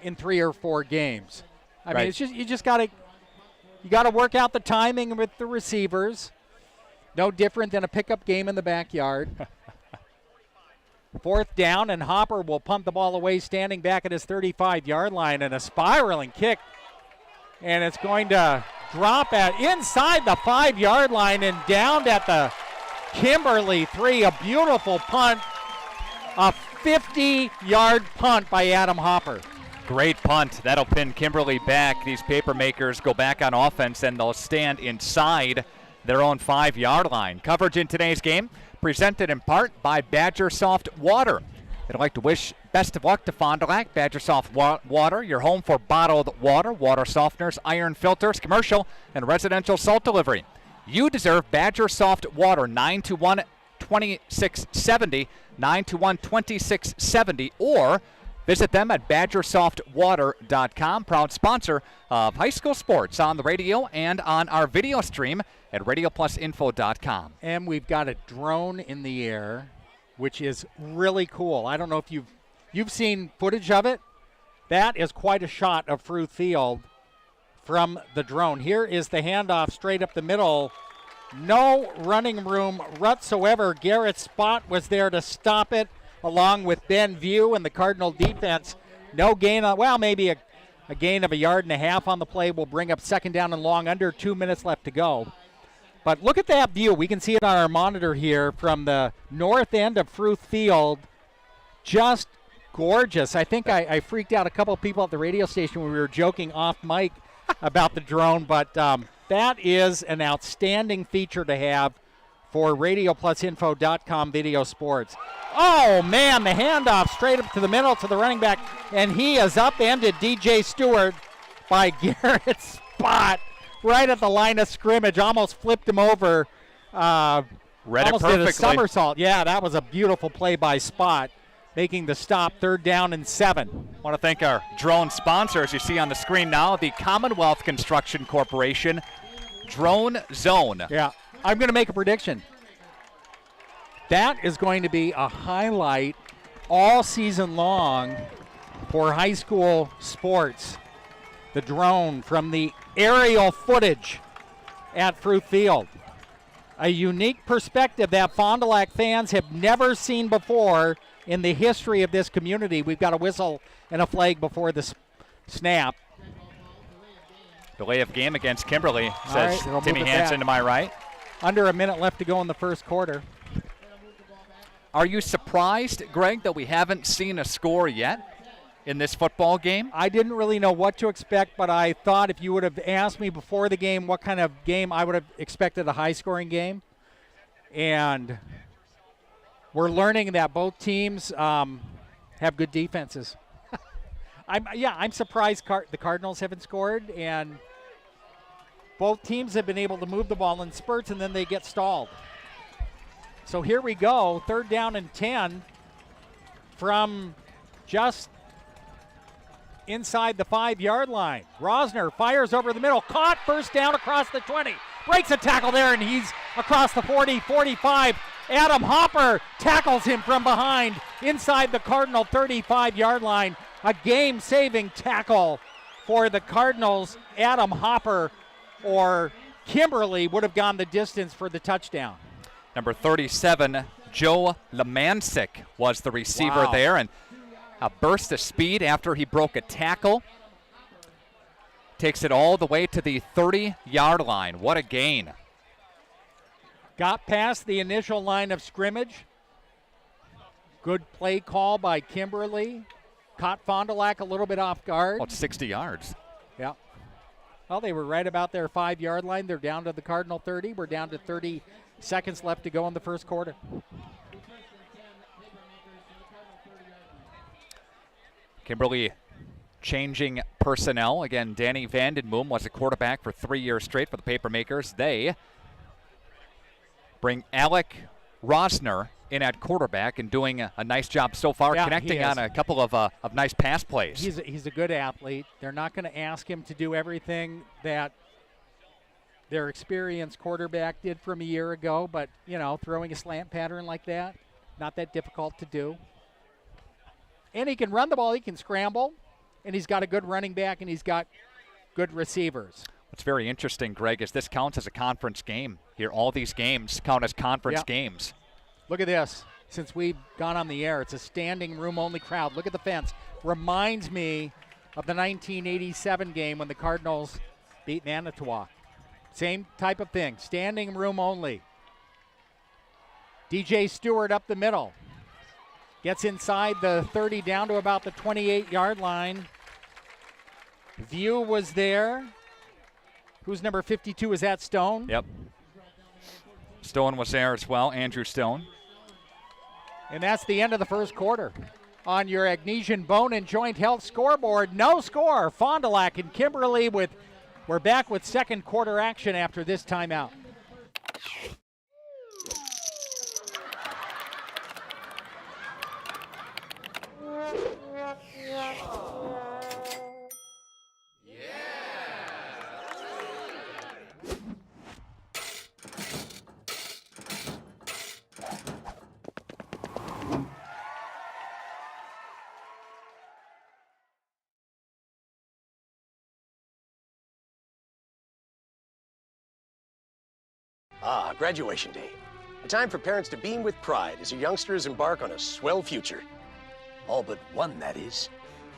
in 3 or 4 games. I mean, it's just you got to work out the timing with the receivers. No different than a pickup game in the backyard. 4th down, and Hopper will pump the ball away, standing back at his 35-yard line, and a spiraling kick. And it's going to drop at inside the 5-yard line and down at the Kimberly 3. A beautiful punt, a 50-yard punt by Adam Hopper. Great punt. That'll pin Kimberly back. These paper makers go back on offense, and they'll stand inside their own 5-yard line. Coverage in today's game presented in part by Badger Soft Water. I'd like to wish best of luck to Fond du Lac. Badger Soft Water, your home for bottled water, water softeners, iron filters, commercial and residential salt delivery. You deserve Badger Soft Water. 921-2670, 921-2670, or visit them at badgersoftwater.com. Proud sponsor of high school sports on the radio and on our video stream at radioplusinfo.com. And we've got a drone in the air, which is really cool. I don't know if you've seen footage of it. That is quite a shot of Fruth Field from the drone. Here is the handoff straight up the middle. No running room whatsoever. Garrett Spot was there to stop it, along with Ben View and the Cardinal defense. No gain on, well, maybe a gain of 1.5 yards on the play will bring up second down and long, under 2 minutes left to go. But look at that view. We can see it on our monitor here from the north end of Fruth Field. Just gorgeous. I think I freaked out a couple of people at the radio station when we were joking off mic about the drone, but that is an outstanding feature to have for RadioPlusInfo.com video sports. Oh, man, the handoff straight up to the middle to the running back, and he is upended DJ Stewart by Garrett Spot right at the line of scrimmage. Almost flipped him over. Read it almost perfectly. did a somersault. Yeah, that was a beautiful play by Spot, making the stop, 3rd down and 7. I want to thank our drone sponsors. You see on the screen now, the Commonwealth Construction Corporation Drone Zone. Yeah, I'm going to make a prediction. That is going to be a highlight all season long for high school sports. The drone from the aerial footage at Fruth Field. A unique perspective that Fond du Lac fans have never seen before in the history of this community. We've got a whistle and a flag before the snap. Delay of game against Kimberly, says right, Timmy Hansen to my right. Under a minute left to go in the first quarter. Are you surprised, Greg, that we haven't seen a score yet in this football game? I didn't really know what to expect, but I thought if you would have asked me before the game what kind of game, I would have expected a high-scoring game. And we're learning that both teams have good defenses. I'm surprised the Cardinals haven't scored, and both teams have been able to move the ball in spurts, and then they get stalled. So here we go, 3rd down and 10 from just inside the 5-yard line. Rosner fires over the middle, caught, first down across the 20. Breaks a tackle there, and he's across the 40, 45. Adam Hopper tackles him from behind inside the Cardinal 35-yard line. A game-saving tackle for the Cardinals. Adam Hopper or Kimberly would have gone the distance for the touchdown. Number 37, Joe Lemancic was the receiver there, and a burst of speed after he broke a tackle. Takes it all the way to the 30-yard line. What a gain. Got past the initial line of scrimmage. Good play call by Kimberly. Caught Fond du Lac a little bit off guard. About 60 yards. Yeah. Well, they were right about their 5-yard line. They're down to the Cardinal 30. We're down to 30 seconds left to go in the first quarter. Kimberly changing personnel. Again, Danny Vandenboom was a quarterback for 3 years straight for the Papermakers. They bring Alec Rosner in at quarterback and doing a nice job so far, connecting on a couple of nice pass plays. He's a good athlete. They're not going to ask him to do everything that their experienced quarterback did from a year ago, but, you know, throwing a slant pattern like that, not that difficult to do. And he can run the ball, he can scramble, and he's got a good running back, and he's got good receivers. What's very interesting, Greg, is this counts as a conference game here. All these games count as conference games. Look at this. Since we've gone on the air, it's a standing room-only crowd. Look at the fence. Reminds me of the 1987 game when the Cardinals beat Manitowoc. Same type of thing. Standing room only. DJ Stewart up the middle. Gets inside the 30 down to about the 28-yard line. View was there. Who's number 52? Is that Stone? Yep. Stone was there as well, Andrew Stone. And that's the end of the first quarter. On your Agnesian Bone and Joint Health scoreboard, no score. Fond du Lac and Kimberly we're back with second quarter action after this timeout. Graduation day. A time for parents to beam with pride as your youngsters embark on a swell future. All but one, that is.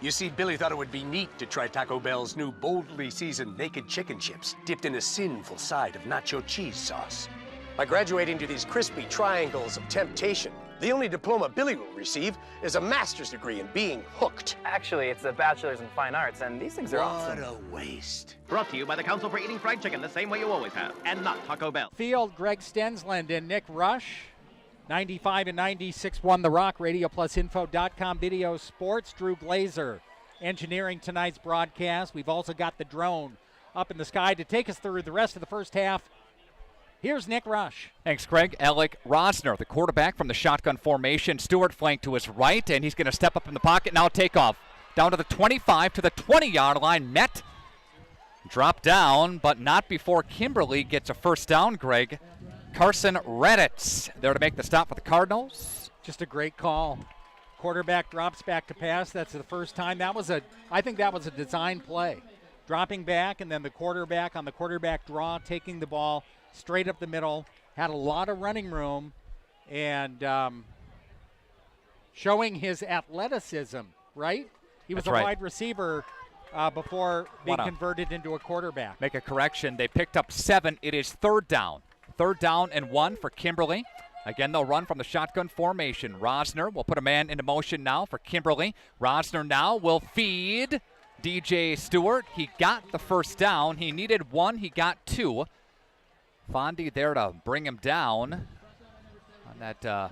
You see, Billy thought it would be neat to try Taco Bell's new boldly seasoned naked chicken chips dipped in a sinful side of nacho cheese sauce. By graduating to these crispy triangles of temptation, the only diploma Billy will receive is a master's degree in being hooked. Actually, it's a bachelor's in fine arts, and these things are awesome. What a waste. Brought to you by the Council for Eating Fried Chicken the same way you always have, and not Taco Bell. Field, Greg Stensland and Nick Rusch. 95 and 96.1 The Rock, RadioPlusInfo.com Video Sports. Drew Glaeser engineering tonight's broadcast. We've also got the drone up in the sky to take us through the rest of the first half. Here's Nick Rusch. Thanks, Craig. Alec Rosner, the quarterback from the shotgun formation. Stewart flanked to his right, and he's going to step up in the pocket. Now take off. Down to the 25, to the 20-yard line. Met. Drop down, but not before Kimberly gets a first down, Greg. Carson Redditz there to make the stop for the Cardinals. Just a great call. Quarterback drops back to pass. That's the first time. I think that was a design play. Dropping back, and then the quarterback on the quarterback draw, taking the ball straight up the middle. Had a lot of running room, and showing his athleticism, right? He was That's a right. wide receiver before being converted into a quarterback. Make a correction. They picked up 7. It is third down. Third down and 1 for Kimberly. Again, they'll run from the shotgun formation. Rosner will put a man into motion now for Kimberly. Rosner now will feed DJ Stewart. He got the first down. He needed 1. He got 2. Fondy there to bring him down on that Did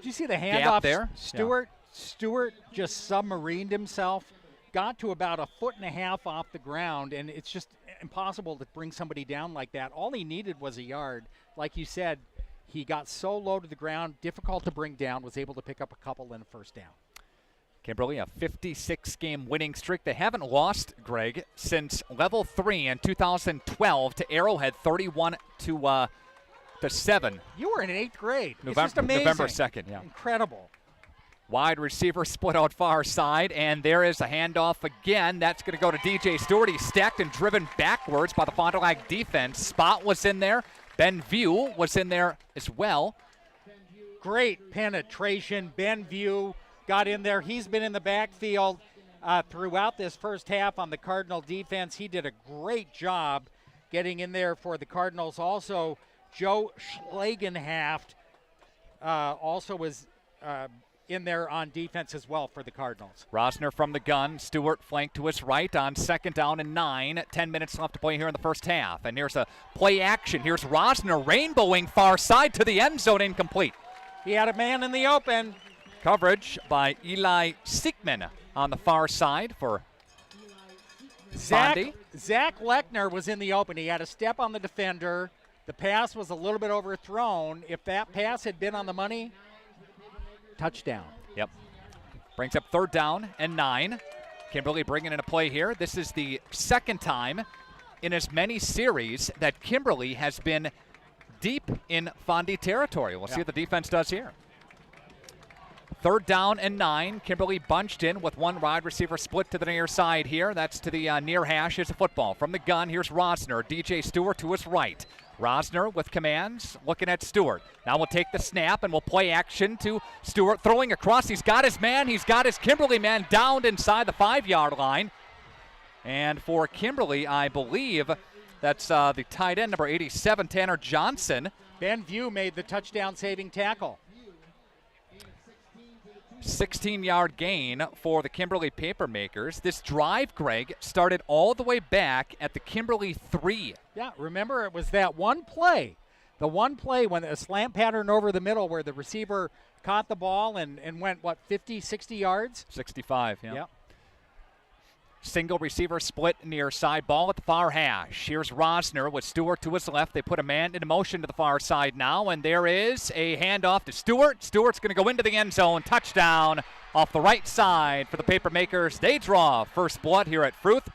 you see the handoff there? Stewart just submarined himself, got to about 1.5 feet off the ground, and it's just impossible to bring somebody down like that. All he needed was a yard. Like you said, he got so low to the ground, difficult to bring down, was able to pick up a couple and a first down. Kimberly, a 56-game winning streak. They haven't lost, Greg, since level 3 in 2012 to Arrowhead, 31-7. You were in 8th grade. It's November, just amazing. November 2nd, yeah. Incredible. Wide receiver split out far side, and there is a handoff again. That's going to go to DJ Stewart. He's stacked and driven backwards by the Fond du Lac defense. Spot was in there. Ben View was in there as well. Great penetration. Ben View got in there. He's been in the backfield throughout this first half on the Cardinal defense. He did a great job getting in there for the Cardinals. Also, Joe Schlagenhaft also was in there on defense as well for the Cardinals. Rosner from the gun. Stewart flanked to his right on 2nd down and 9. 10 minutes left to play here in the first half. And here's a play action. Here's Rosner rainbowing far side to the end zone, incomplete. He had a man in the open. Coverage by Eli Siekman on the far side for Fondy. Zach Lechner was in the open. He had a step on the defender. The pass was a little bit overthrown. If that pass had been on the money, touchdown. Yep. Brings up 3rd down and 9. Kimberly bringing in a play here. This is the second time in as many series that Kimberly has been deep in Fondy territory. We'll see what the defense does here. 3rd down and 9. Kimberly bunched in with 1 wide receiver split to the near side here. That's to the near hash. Here's a football. From the gun, here's Rosner. DJ Stewart to his right. Rosner with commands, looking at Stewart. Now we'll take the snap and we'll play action to Stewart throwing across. He's got his man. He's got his Kimberly man downed inside the 5-yard line. And for Kimberly, I believe that's the tight end, number 87, Tanner Johnson. Ben View made the touchdown saving tackle. 16-yard gain for the Kimberly Papermakers. This drive, Greg, started all the way back at the Kimberly 3. Yeah, remember it was that one play. The one play when a slant pattern over the middle where the receiver caught the ball and went, 50, 60 yards? 65, yeah. Yep. Single receiver split near side. Ball at the far hash. Here's Rosner with Stewart to his left. They put a man in motion to the far side now, and there is a handoff to Stewart. Stewart's going to go into the end zone. Touchdown off the right side for the Papermakers. They draw first blood here at Fruth.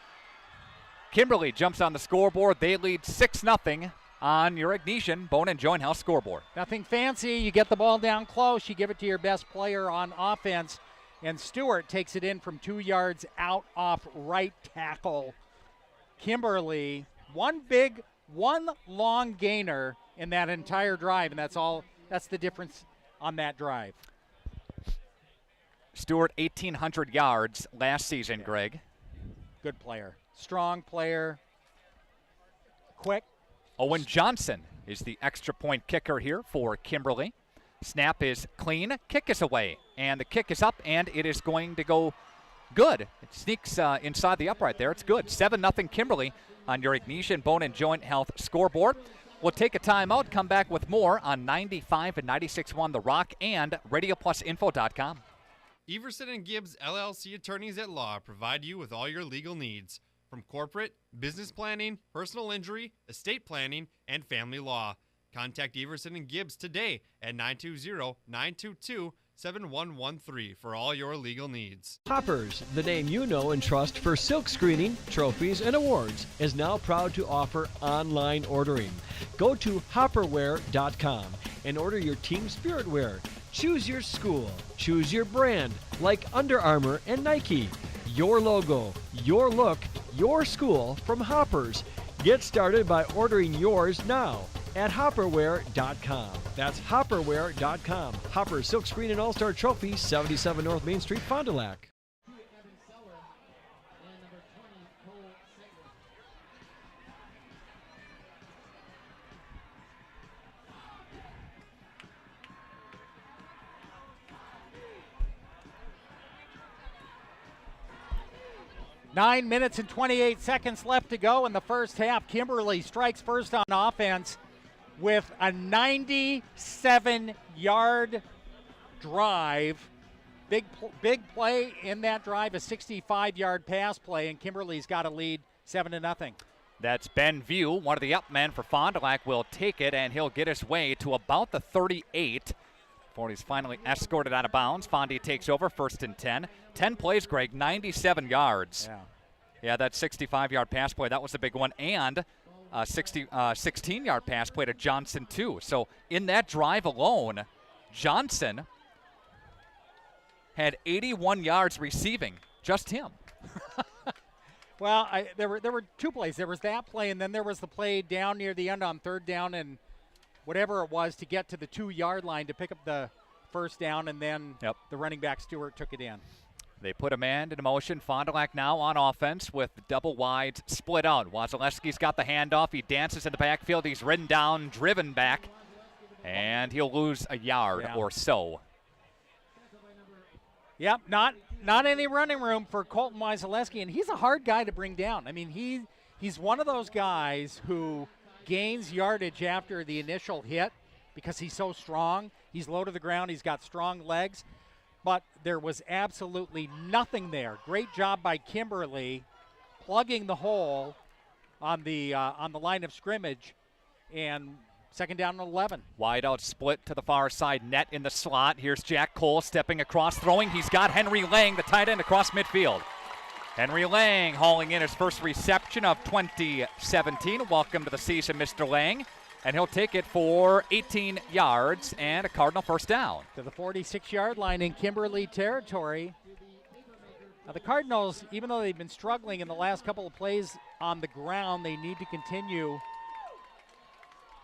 Kimberly jumps on the scoreboard. They lead 6-0 on your Ignition Bone and Joint House scoreboard. Nothing fancy. You get the ball down close. You give it to your best player on offense. And Stewart takes it in from 2 yards out off right tackle. Kimberly, one big one long gainer in that entire drive, and that's the difference on that drive. Stewart, 1,800 yards last season, Greg. Good player. Strong player. Quick. Owen Johnson is the extra point kicker here for Kimberly. Snap is clean. Kick is away. And the kick is up, and it is going to go good. It sneaks inside the upright there. It's good. 7-0 Kimberly on your Ignatian Bone and Joint Health scoreboard. We'll take a timeout, come back with more on 95 and 96.1 The Rock and RadioPlusInfo.com. Everson and Gibbs LLC attorneys at law provide you with all your legal needs, from corporate, business planning, personal injury, estate planning, and family law. Contact Everson and Gibbs today at 920-922-7113 for all your legal needs. Hoppers, the name you know and trust for silk screening, trophies, and awards, is now proud to offer online ordering. Go to hopperwear.com and order your team spirit wear. Choose your school. Choose your brand, like Under Armour and Nike. Your logo, your look, your school from Hoppers. Get started by ordering yours now at hopperwear.com. That's hopperwear.com. Hopper's Silk Screen and All-Star Trophy, 77 North Main Street, Fond du Lac. Nine minutes and 28 seconds left to go in the first half. Kimberly strikes first on offense with a 97-yard drive. Big play in that drive, a 65-yard pass play, and Kimberly's got a lead 7-0. That's Ben View, one of the up men for Fond du Lac, will take it, and he'll get his way to about the 38 before he's finally escorted out of bounds. Fondy takes over, 1st and 10. 10 plays, Greg, 97 yards. Yeah, that 65-yard pass play, that was a big one, and a 16-yard pass play to Johnson, too. So in that drive alone, Johnson had 81 yards receiving, just him. Well, there were two plays. There was that play, and then there was the play down near the end on 3rd down and whatever it was to get to the 2-yard line to pick up the first down, and then the running back Stewart took it in. They put a man into motion. Fond du Lac now on offense with double wides split out. Wasilewski's got the handoff. He dances in the backfield. He's ridden down, driven back, and he'll lose a yard or so. Yep, not any running room for Colton Wasilewski, and he's a hard guy to bring down. I mean, he's one of those guys who gains yardage after the initial hit because he's so strong. He's low to the ground. He's got strong legs. But there was absolutely nothing there. Great job by Kimberly plugging the hole on the line of scrimmage, and 2nd down and 11. Wide out split to the far side, net in the slot. Here's Jack Cole stepping across, throwing. He's got Henry Lang, the tight end, across midfield. Henry Lang hauling in his first reception of 2017. Welcome to the season, Mr. Lang. And he'll take it for 18 yards and a Cardinal first down. To the 46-yard line in Kimberly territory. Now the Cardinals, even though they've been struggling in the last couple of plays on the ground, they need to continue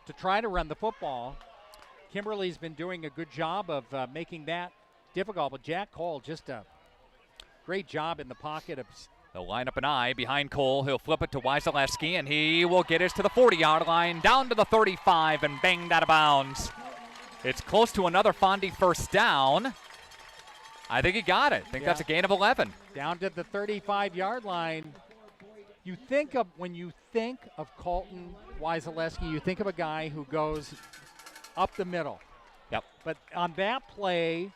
to try to run the football. Kimberly's been doing a good job of making that difficult, but Jack Cole, just a great job in the pocket of. They'll line up an eye behind Cole. He'll flip it to Wasilewski, and he will get us to the 40-yard line, down to the 35, and banged out of bounds. It's close to another Fondy first down. I think he got it. I think that's a gain of 11. Down to the 35-yard line. When you think of Colton Wasilewski, you think of a guy who goes up the middle. Yep. But on that play,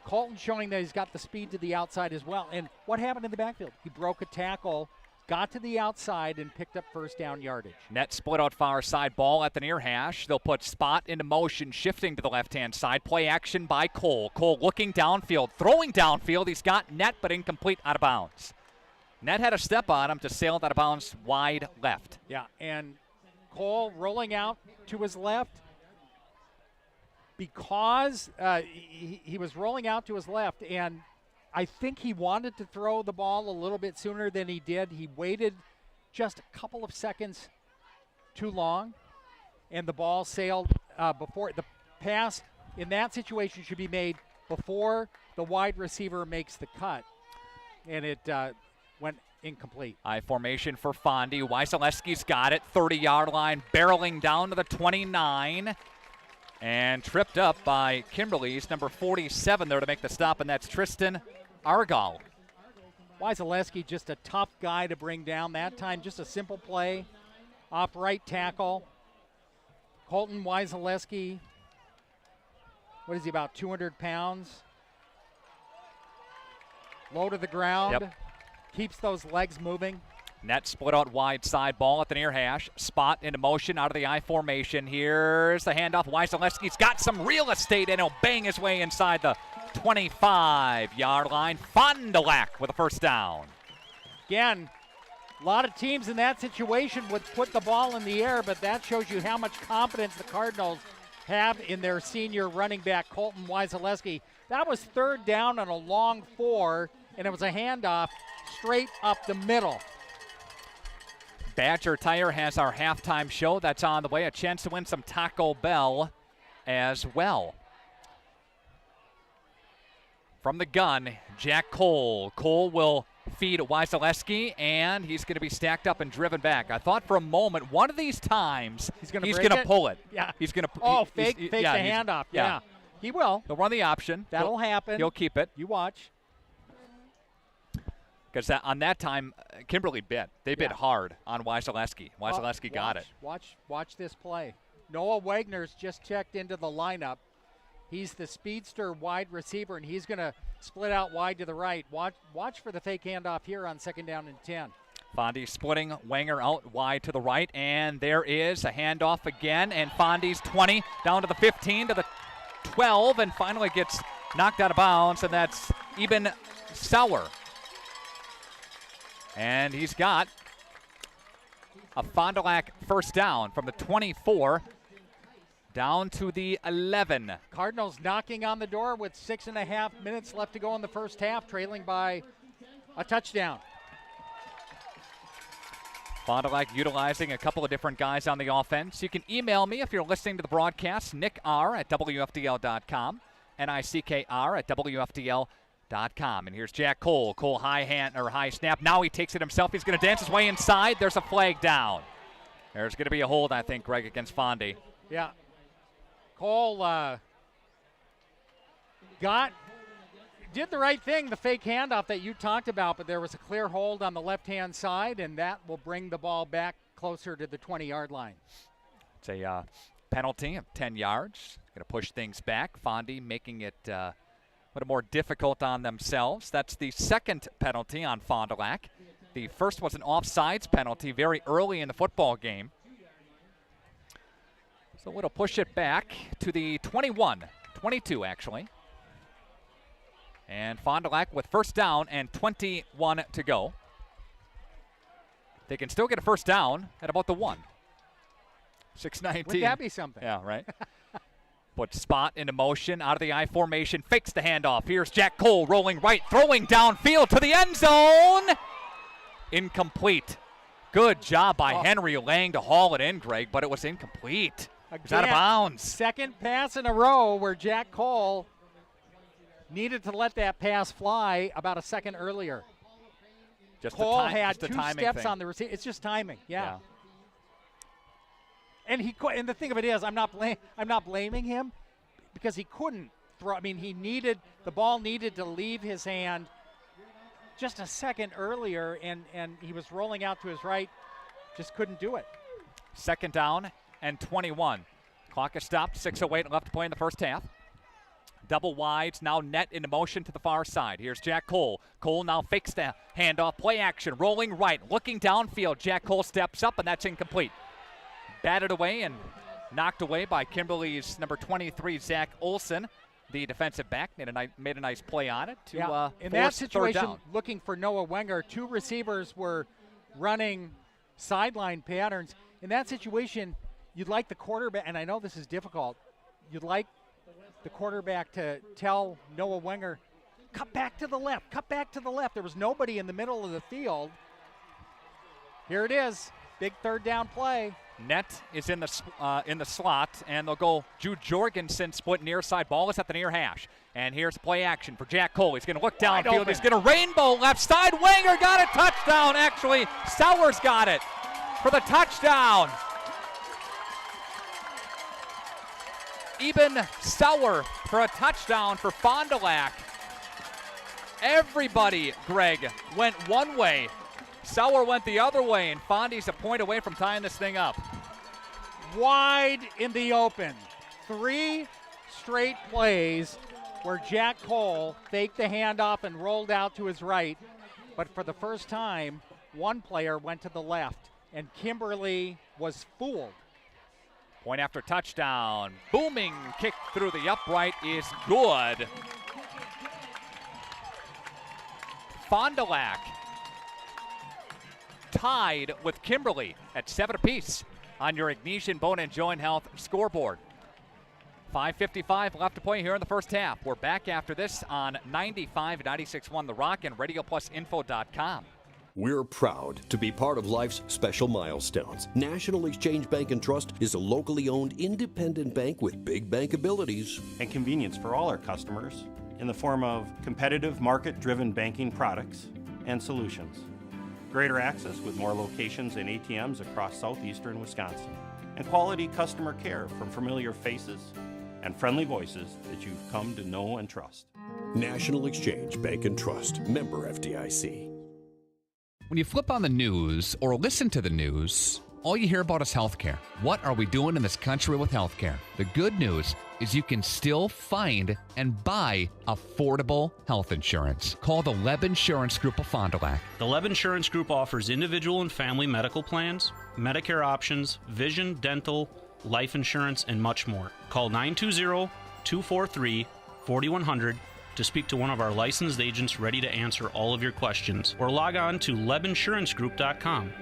Colton showing that he's got the speed to the outside as well. And what happened in the backfield? He broke a tackle, got to the outside, and picked up first down yardage. Net split out far side, ball at the near hash. They'll put Spot into motion, shifting to the left-hand side. Play action by Cole. Cole looking downfield, throwing downfield. He's got Net, but incomplete, out of bounds. Net had a step on him to sail it out of bounds wide left. Yeah, and Cole rolling out to his left. Because he was rolling out to his left, and I think he wanted to throw the ball a little bit sooner than he did. He waited just a couple of seconds too long, and the ball sailed before. The pass in that situation should be made before the wide receiver makes the cut, and it went incomplete. I formation for Fondy. Wyszeleski's got it, 30-yard line, barreling down to the 29, and tripped up by Kimberly's number 47 there to make the stop, and that's Tristan Argall. Wyszeleski, just a tough guy to bring down. That time, just a simple play, off right tackle. Colton Wyszeleski, what is he, about 200 pounds? Low to the ground. Yep. Keeps those legs moving. Net split out wide side, ball at the near hash. Spot into motion out of the I formation. Here's the handoff. Wyszeleski's got some real estate, and he'll bang his way inside the 25-yard line. Fond du Lac with a first down. Again, a lot of teams in that situation would put the ball in the air, but that shows you how much confidence the Cardinals have in their senior running back, Colton Wyszeleski. That was third down on a long 4, and it was a handoff straight up the middle. Badger Tire has our halftime show that's on the way. A chance to win some Taco Bell as well. From the gun, Jack Cole. Cole will feed Wyszeleski, and he's going to be stacked up and driven back. I thought for a moment, one of these times, he's going to pull it. Yeah. He's going to. Fake the handoff. Yeah. He will. He'll run the option. That'll happen. He'll keep it. You watch. Because on that time, Kimberly bit. They bit hard on Wyszeleski. Wyszeleski got it. Watch this play. Noah Wagner's just checked into the lineup. He's the speedster wide receiver, and he's going to split out wide to the right. Watch for the fake handoff here on 2nd down and 10. Fondy splitting Wanger out wide to the right, and there is a handoff again, and Fondy's 20 down to the 15 to the 12, and finally gets knocked out of bounds, and that's Eben Sauer. And he's got a Fond du Lac first down from the 24 down to the 11. Cardinals knocking on the door with 6.5 minutes left to go in the first half, trailing by a touchdown. Fond du Lac utilizing a couple of different guys on the offense. You can email me if you're listening to the broadcast, nickr@wfdl.com, nickr@wfdl.com. And here's Jack Cole. Cole high snap. Now he takes it himself. He's going to dance his way inside. There's a flag down. There's going to be a hold, I think, Greg, against Fondy. Yeah. Cole did the right thing, the fake handoff that you talked about, but there was a clear hold on the left-hand side, and that will bring the ball back closer to the 20-yard line. It's a penalty of 10 yards. Going to push things back. Fondy making it a little more difficult on themselves. That's the second penalty on Fond du Lac. The first was an offsides penalty very early in the football game. So it'll push it back to the 22 actually. And Fond du Lac with first down and 21 to go. They can still get a first down at about the 1. 6:19. Would that be something? Yeah, right. Put spot into motion out of the I formation, fakes the handoff. Here's Jack Cole rolling right, throwing downfield to the end zone. Incomplete. Good job by Henry Lang to haul it in, Greg, but it was incomplete. It's out of bounds. Second pass in a row where Jack Cole needed to let that pass fly about a second earlier. Cole had 2 steps on the receiver. It's just timing. Yeah. And the thing of it is, I'm not blaming him because he couldn't throw. I mean, the ball needed to leave his hand just a second earlier, and he was rolling out to his right, just couldn't do it. Second down and 21. Clock is stopped. 6:08 left to play in the first half. Double wides, now net into motion to the far side. Here's Jack Cole. Cole now fakes the handoff, play action, rolling right, looking downfield. Jack Cole steps up, and that's incomplete. Batted away and knocked away by Kimberly's number 23, Zach Olson, the defensive back. Made a nice play on it to in that situation, third down. Looking for Noah Wenger, 2 receivers were running sideline patterns. In that situation, you'd like the quarterback, and I know this is difficult, you'd like the quarterback to tell Noah Wenger, cut back to the left, cut back to the left. There was nobody in the middle of the field. Here it is, big third down play. Net is in the slot, and they'll go Jude Jorgensen split near side. Ball is at the near hash. And here's play action for Jack Cole. He's going to look downfield. He's going to rainbow left side. Wenger got a touchdown, actually. Sowers got it for the touchdown. Eben Sauer for a touchdown for Fond du Lac. Everybody, Greg, went one way. Sauer went the other way, and Fondy's a point away from tying this thing up. Wide in the open. 3 straight plays where Jack Cole faked the handoff and rolled out to his right. But for the first time, one player went to the left, and Kimberly was fooled. Point after touchdown. Booming kick through the upright is good. Fond du Lac tied with Kimberly at 7 apiece on your Ignatian Bone and Joint Health scoreboard. 5:55 left to play here in the first half. We're back after this on 95.96.1 The Rock and RadioPlusInfo.com. We're proud to be part of life's special milestones. National Exchange Bank and Trust is a locally owned independent bank with big bank abilities and convenience for all our customers in the form of competitive market-driven banking products and solutions. Greater access with more locations and ATMs across southeastern Wisconsin. And quality customer care from familiar faces and friendly voices that you've come to know and trust. National Exchange Bank and Trust, member FDIC. When you flip on the news or listen to the news, all you hear about is healthcare. What are we doing in this country with healthcare? The good news is you can still find and buy affordable health insurance. Call the Leb Insurance Group of Fond du Lac. The Leb Insurance Group offers individual and family medical plans, Medicare options, vision, dental, life insurance, and much more. Call 920-243-4100 to speak to one of our licensed agents ready to answer all of your questions, or log on to lebinsurancegroup.com.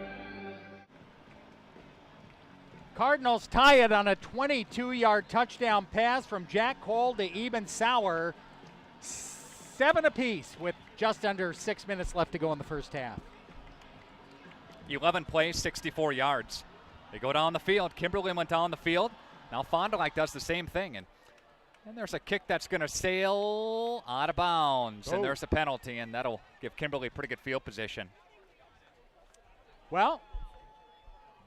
Cardinals tie it on a 22-yard touchdown pass from Jack Cole to Eben Sauer. 7 apiece with just under 6 minutes left to go in the first half. 11 plays, 64 yards. They go down the field. Kimberly went down the field. Now Fond du Lac does the same thing. And there's a kick that's going to sail out of bounds. And there's a penalty, and that'll give Kimberly pretty good field position. Well,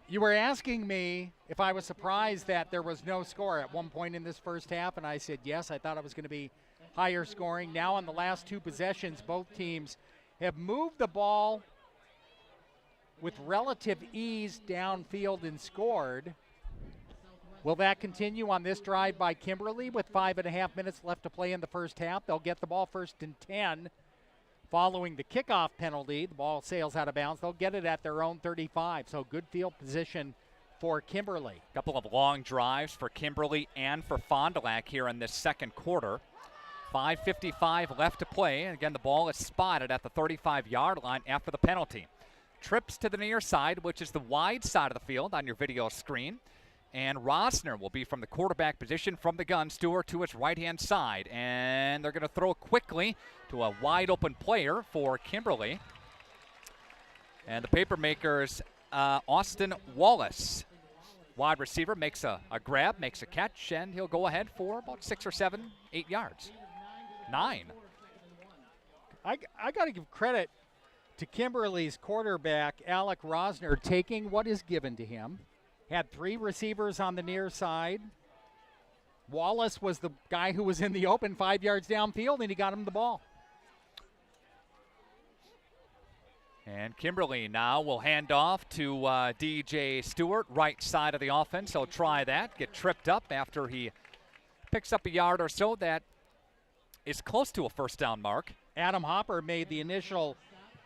you were asking me if I was surprised that there was no score at one point in this first half, and I said yes. I thought it was going to be higher scoring. Now on the last 2 possessions, both teams have moved the ball with relative ease downfield and scored. Will that continue on this drive by Kimberly with 5.5 minutes left to play in the first half? They'll get the ball first and 10. Following the kickoff penalty, the ball sails out of bounds. They'll get it at their own 35, so good field position for Kimberly. A couple of long drives for Kimberly and for Fond du Lac here in this second quarter. 5:55 left to play, and again, the ball is spotted at the 35-yard line after the penalty. Trips to the near side, which is the wide side of the field on your video screen. And Rosner will be from the quarterback position from the gun, Stewart to his right-hand side. And they're going to throw quickly to a wide-open player for Kimberly. And the papermakers, Austin Wallace, wide receiver, makes a grab, makes a catch, and he'll go ahead for about 6 or 7, 8 yards. 9. I got to give credit to Kimberly's quarterback, Alec Rosner, taking what is given to him. Had 3 receivers on the near side. Wallace was the guy who was in the open 5 yards downfield, and he got him the ball. And Kimberly now will hand off to DJ Stewart, right side of the offense. He'll try that, get tripped up after he picks up a yard or so. That is close to a first down mark. Adam Hopper made the initial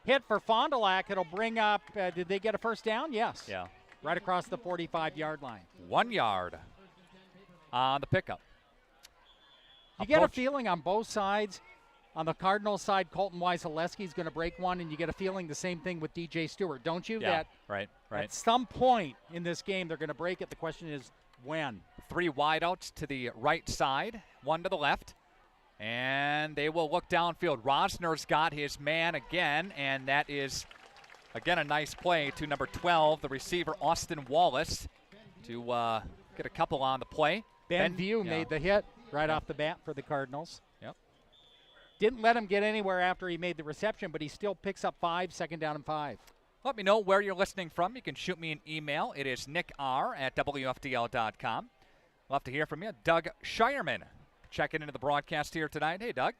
hit for Fond du Lac. It'll bring up, did they get a first down? Yes. Yeah. Right across the 45-yard line. 1 yard on the pickup. You get a feeling on both sides. On the Cardinals side, Colton Wyseleski is going to break one, and you get a feeling the same thing with DJ Stewart, don't you? Yeah, that right. At some point in this game, they're going to break it. The question is when. 3 wideouts to the right side, 1 to the left. And they will look downfield. Rosner's got his man again, and that is, again, a nice play to number 12, the receiver, Austin Wallace. to get a couple on the play. Ben View made the hit right off the bat for the Cardinals. Yep. Didn't let him get anywhere after he made the reception, but he still picks up 5, second down and 5. Let me know where you're listening from. You can shoot me an email. It is nickr@wfdl.com. Love to hear from you. Doug Shireman checking into the broadcast here tonight. Hey, Doug.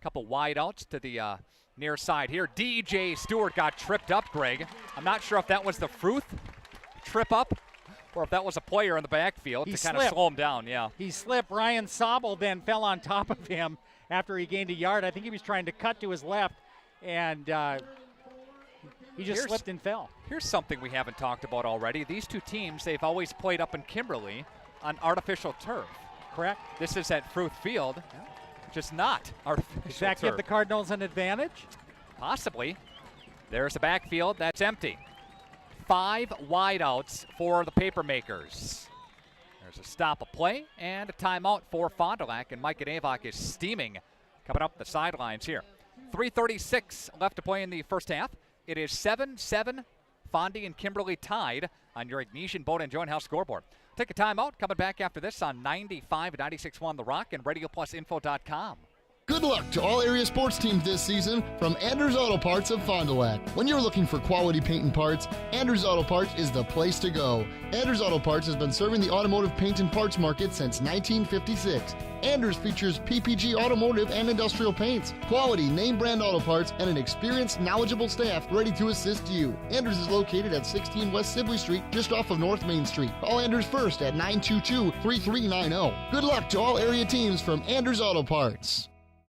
Couple wide outs to the near side here. DJ Stewart got tripped up, Greg. I'm not sure if that was the Fruth trip up or if that was a player in the backfield to kind of slow him down. Yeah. He slipped. Ryan Sobel then fell on top of him after he gained a yard. I think he was trying to cut to his left, and he just slipped and fell. Here's something we haven't talked about already. These two teams, they've always played up in Kimberly on artificial turf. Correct. This is at Fruth Field, which is not artificial turf. Does that give the Cardinals an advantage? Possibly. There's the backfield. That's empty. 5 wideouts for the Papermakers. There's a stop a play and a timeout for Fond du Lac, and Mike Avoc is steaming coming up the sidelines here. 3:36 left to play in the first half. It is 7-7, Fondy and Kimberly tied on your Ignesian Boat and Joint House scoreboard. Take a timeout. Coming back after this on 95 and 96.1 The Rock and RadioPlusInfo.com. Good luck to all area sports teams this season from Anders Auto Parts of Fond du Lac. When you're looking for quality paint and parts, Anders Auto Parts is the place to go. Anders Auto Parts has been serving the automotive paint and parts market since 1956. Anders features PPG automotive and industrial paints, quality name brand auto parts, and an experienced, knowledgeable staff ready to assist you. Anders is located at 16 West Sibley Street, just off of North Main Street. Call Anders first at 922-3390. Good luck to all area teams from Anders Auto Parts.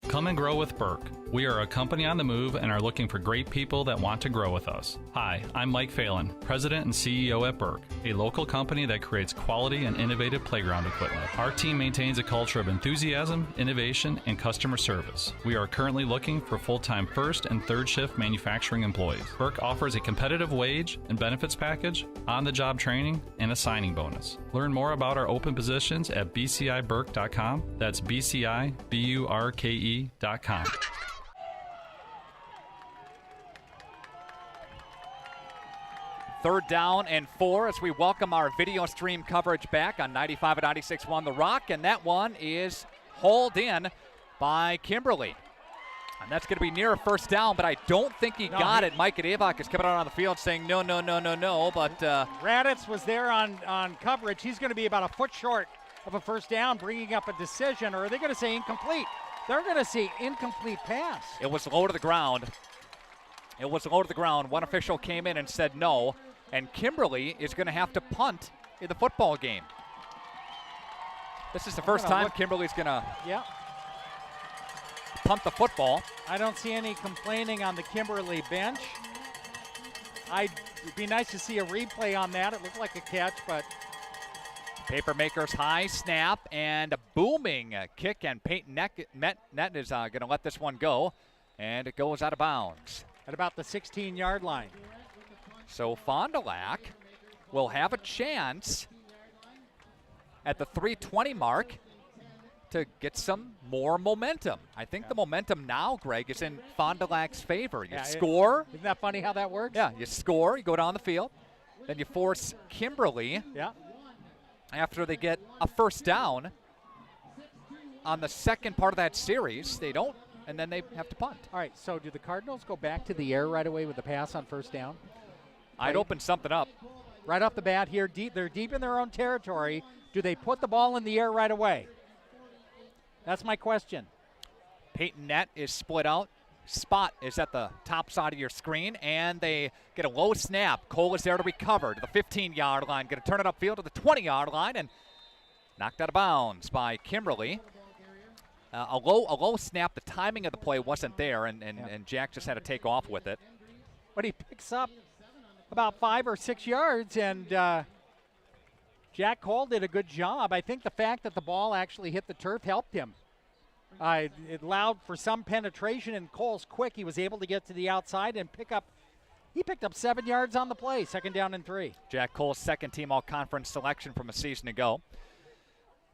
Come and grow with Burke. We are a company on the move and are looking for great people that want to grow with us. Hi, I'm Mike Phelan, President and CEO at Burke, a local company that creates quality and innovative playground equipment. Our team maintains a culture of enthusiasm, innovation, and customer service. We are currently looking for full-time first and third shift manufacturing employees. Burke offers a competitive wage and benefits package, on-the-job training, and a signing bonus. Learn more about our open positions at bciburke.com. That's bciburke.com. Third down and 4 as we welcome our video stream coverage back on 95 and 96.1 The Rock, and that one is hauled in by Kimberly. And that's going to be near a first down, but I don't think he got it. Mike Avoc is coming out on the field saying no, but Raditz was there on coverage. He's going to be about a foot short of a first down, bringing up a decision, or are they going to say incomplete? They're going to say incomplete pass. It was low to the ground. One official came in and said no, and Kimberly is going to have to punt in the football game. This is the first time Kimberly's going to punt the football. I don't see any complaining on the Kimberly bench. It'd be nice to see a replay on that. It looked like a catch, but Papermakers high snap and a booming kick, and Peyton Net is going to let this one go, and it goes out of bounds at about the 16-yard line. So Fond du Lac will have a chance at the 3:20 mark to get some more momentum. I think the momentum now, Greg, is in Fond du Lac's favor. You score. Isn't that funny how that works? Yeah, you score, you go down the field, then you force Kimberly. After they get a first down on the second part of that series, they don't, and then they have to punt. All right, so do the Cardinals go back to the air right away with the pass on first down? I'd open something up. Right off the bat here, they're deep in their own territory. Do they put the ball in the air right away? That's my question. Peyton Net is split out. Spot is at the top side of your screen, and they get a low snap. Cole is there to recover to the 15-yard line. Going to turn it upfield to the 20-yard line and knocked out of bounds by Kimberly. A low snap. The timing of the play wasn't there, and Jack just had to take off with it. But he picks up about 5 or 6 yards, and Jack Cole did a good job. I think the fact that the ball actually hit the turf helped him. It allowed for some penetration, and Cole's quick. He was able to get to the outside and picked up 7 yards on the play, 2nd down and 3. Jack Cole's second-team all-conference selection from a season ago.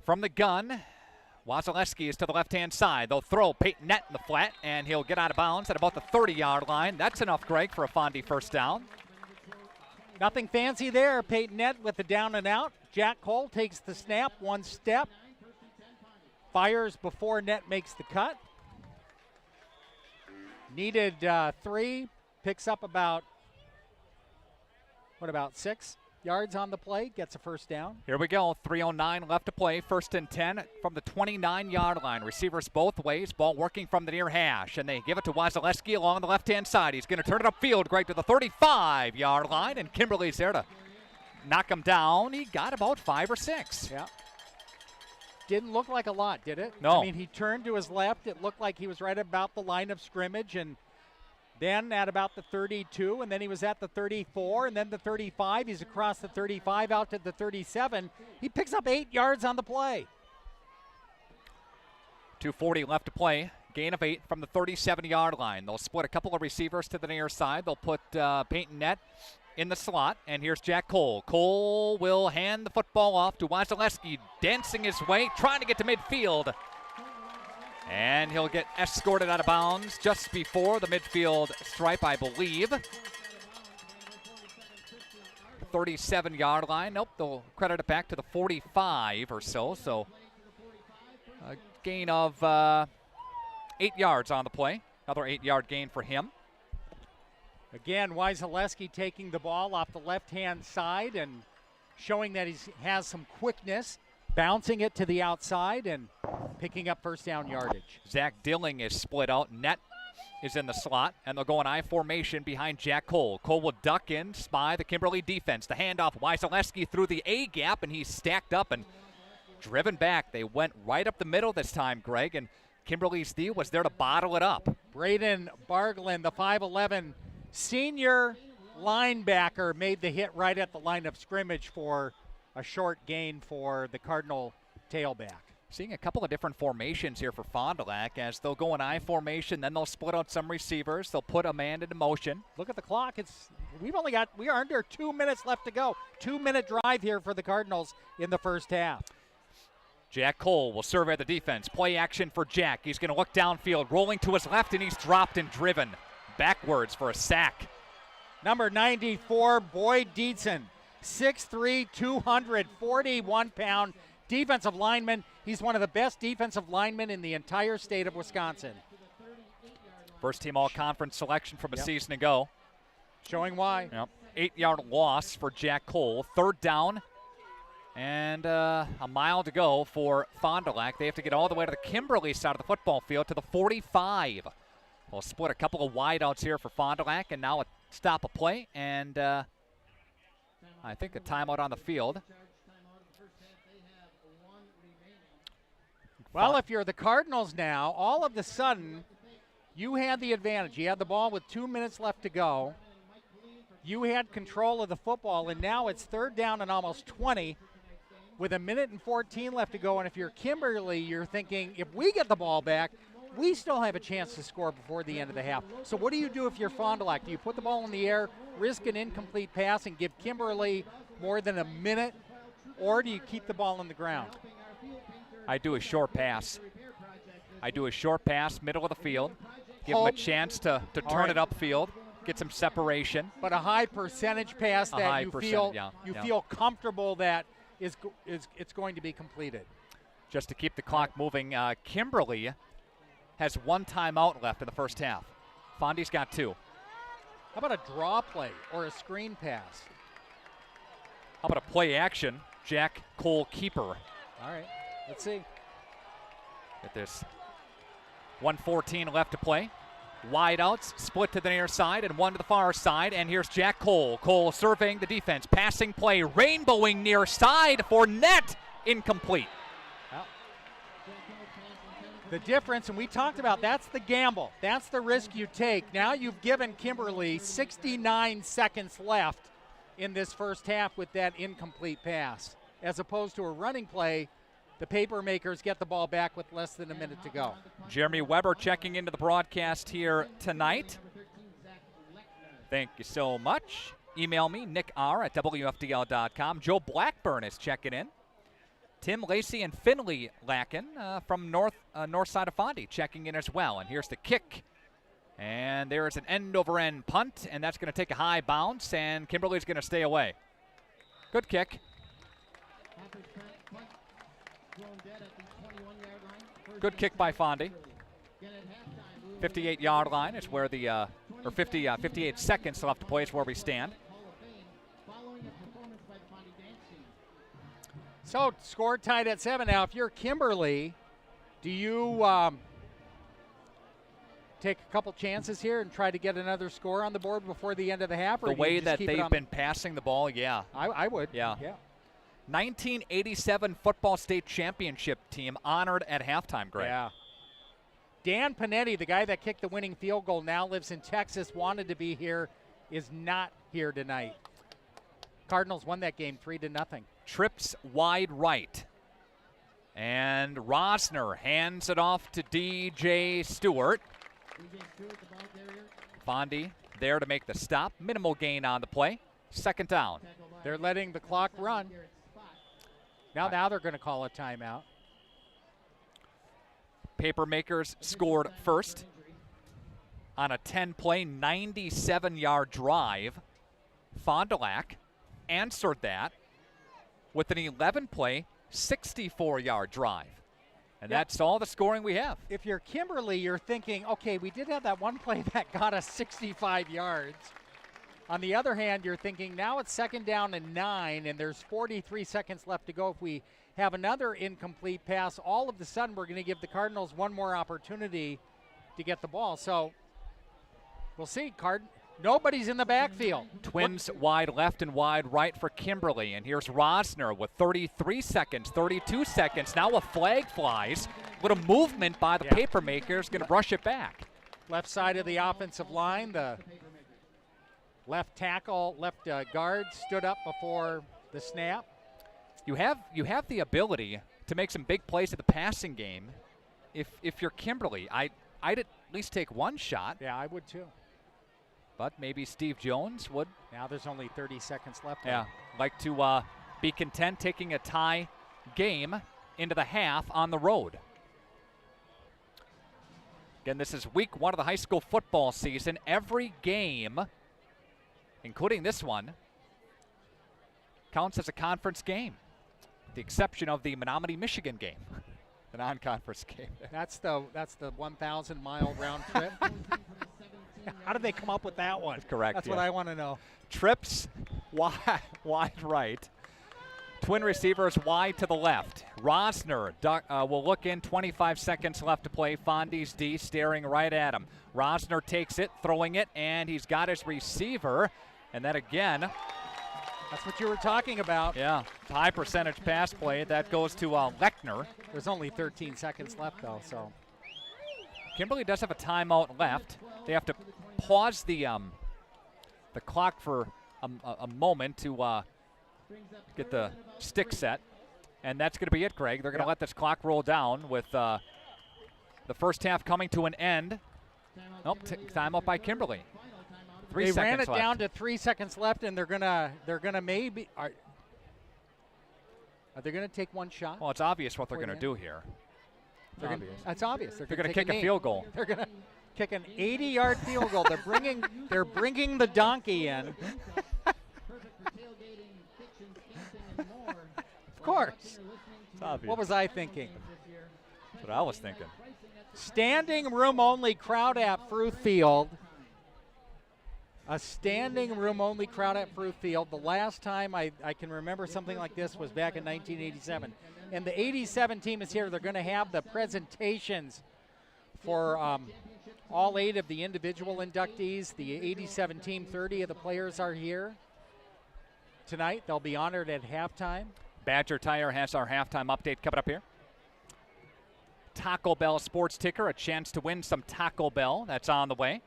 From the gun, Wasilewski is to the left-hand side. They'll throw Peyton Net in the flat, and he'll get out of bounds at about the 30-yard line. That's enough, Greg, for a Fondy first down. Nothing fancy there. Peyton Nett with the down and out. Jack Cole takes the snap, one step. Fires before Nett makes the cut. Needed 3. Picks up about 6 yards on the play. Gets a first down. Here we go. 3:09 left to play. 1st and 10 from the 29-yard line. Receivers both ways. Ball working from the near hash. And they give it to Wasilewski along the left-hand side. He's going to turn it upfield, Greg, to the 35-yard line. And Kimberly's there to knock him down. He got about 5 or 6. Yeah. Didn't look like a lot, did it? No. I mean, he turned to his left. It looked like he was right about the line of scrimmage, and then at about the 32, and then he was at the 34, and then the 35. He's across the 35 out to the 37. He picks up 8 yards on the play. 2:40 left to play. Gain of 8 from the 37-yard line. They'll split a couple of receivers to the near side. They'll put Peyton Nett in the slot, and here's Jack Cole. Cole will hand the football off to Wasilewski, dancing his way, trying to get to midfield. And he'll get escorted out of bounds just before the midfield stripe, I believe. 37-yard line. Nope, they'll credit it back to the 45 or so. So a gain of 8 yards on the play. Another 8-yard gain for him. Again, Wasilewski taking the ball off the left-hand side and showing that he has some quickness, bouncing it to the outside and picking up first down yardage. Zach Dilling is split out. Nett is in the slot, and they'll go in I formation behind Jack Cole. Cole will duck in, spy the Kimberly defense. The handoff, Wasilewski through the A gap, and he's stacked up and driven back. They went right up the middle this time, Greg, and Kimberly's D was there to bottle it up. Braden Barglin, the 5'11" senior linebacker, made the hit right at the line of scrimmage for a short gain for the Cardinal tailback. Seeing a couple of different formations here for Fond du Lac as they'll go in I formation, then they'll split out some receivers. They'll put a man into motion. Look at the clock. We are under 2 minutes left to go. 2-minute drive here for the Cardinals in the first half. Jack Cole will survey the defense. Play action for Jack. He's going to look downfield, rolling to his left, and he's dropped and driven backwards for a sack. Number 94, Boyd Dietzen, 6'3", 241-pound defensive lineman. He's one of the best defensive linemen in the entire state of Wisconsin. First team all-conference selection from a season ago. Showing why. Yep. 8-yard loss for Jack Cole. 3rd down and a mile to go for Fond du Lac. They have to get all the way to the Kimberly side of the football field to the 45. We'll split a couple of wideouts here for Fond du Lac, and now a stop a play, and I think a timeout on the field. Well, if you're the Cardinals now, all of a sudden, you had the advantage. You had the ball with 2 minutes left to go. You had control of the football, and now it's 3rd down and almost 20 with 1:14 left to go. And if you're Kimberly, you're thinking, if we get the ball back, we still have a chance to score before the end of the half. So what do you do if you're Fond du Lac? Do you put the ball in the air, risk an incomplete pass, and give Kimberly more than a minute, or do you keep the ball on the ground? I do a short pass. Middle of the field. Give them a chance to turn it upfield, get some separation. But a high percentage pass that you feel comfortable that it's going to be completed. Just to keep the clock moving, Kimberly has 1 timeout left in the first half. Fondy's got 2. How about a draw play or a screen pass? How about a play action? Jack Cole keeper. All right, let's see. Get this. 1:14 left to play. Wide outs, split to the near side and one to the far side. And here's Jack Cole. Cole surveying the defense. Passing play, rainbowing near side for Nett. Incomplete. Well, the difference, and we talked about, that's the gamble. That's the risk you take. Now you've given Kimberly 69 seconds left in this first half with that incomplete pass. As opposed to a running play, the paper makers get the ball back with less than a minute to go. Jeremy Weber checking into the broadcast here tonight. Thank you so much. Email me, nickr@wfdl.com. Joe Blackburn is checking in. Tim Lacey and Finley Lacken from north side of Fondy checking in as well. And here's the kick. And there is an end-over-end punt, and that's going to take a high bounce, and Kimberly's going to stay away. Good kick. Good kick by Fondy. 58-yard line is where the, 58 seconds left to play is where we stand. So, score tied at 7. Now, if you're Kimberly, do you take a couple chances here and try to get another score on the board before the end of the half? Or The way that they've been passing the ball, yeah. I would. Yeah. 1987 football state championship team honored at halftime, Greg. Yeah. Dan Panetti, the guy that kicked the winning field goal, now lives in Texas, wanted to be here, is not here tonight. Cardinals won that game 3-0. Trips wide right. And Rosner hands it off to DJ Stewart. Fondy there to make the stop. Minimal gain on the play. Second down. They're letting the clock run. Now they're going to call a timeout. Papermakers scored first on a 10-play, 97-yard drive. Fond du Lac answered that with an 11-play, 64-yard drive. And that's all the scoring we have. If you're Kimberly, you're thinking, okay, we did have that one play that got us 65 yards. On the other hand, you're thinking now it's 2nd down and 9, and there's 43 seconds left to go. If we have another incomplete pass, all of a sudden we're going to give the Cardinals one more opportunity to get the ball. So we'll see. Nobody's in the backfield. Twins wide left and wide right for Kimberly. And here's Rosner with 33 seconds, 32 seconds. Now a flag flies. Little movement by the Papermakers, going to brush it back. Left side of the offensive line, the left tackle, left guard stood up before the snap. You have the ability to make some big plays at the passing game. If you're Kimberly, I'd at least take one shot. Yeah, I would too. But maybe Steve Jones would. Now there's only 30 seconds left. Yeah, like to be content taking a tie game into the half on the road. Again, this is week 1 of the high school football season. Every game, including this one, counts as a conference game, with the exception of the Menominee, Michigan game, the non-conference game. That's the 1,000-mile round trip. How did they come up with that one? That's correct. That's what I want to know. Trips wide right. Twin receivers wide to the left. Rosner will look in. 25 seconds left to play. Fondy's D staring right at him. Rosner takes it, throwing it, and he's got his receiver. And then again. That's what you were talking about. Yeah, high percentage pass play. That goes to Lechner. There's only 13 seconds left, though, so. Kimberly does have a timeout left. They have to pause the clock for a moment to get the stick set. And that's going to be it, Greg. They're going to let this clock roll down with the first half coming to an end. Nope, timeout by Kimberly. They ran it down to 3 seconds left, and they're gonna maybe are they gonna take one shot? Well, it's obvious what they're gonna do here. It's obvious. They're gonna kick a field goal. They're gonna kick an 80-yard field goal. They're bringing the donkey in. Of course. What was I thinking? That's what I was thinking. Standing room only crowd at Fruth Field. A standing room only crowd at Fruth Field. The last time I can remember something like this was back in 1987. And the 87 team is here. They're going to have the presentations for all 8 of the individual inductees. The 87 team, 30 of the players are here tonight. They'll be honored at halftime. Badger Tire has our halftime update coming up here. Taco Bell sports ticker, a chance to win some Taco Bell. That's on the way.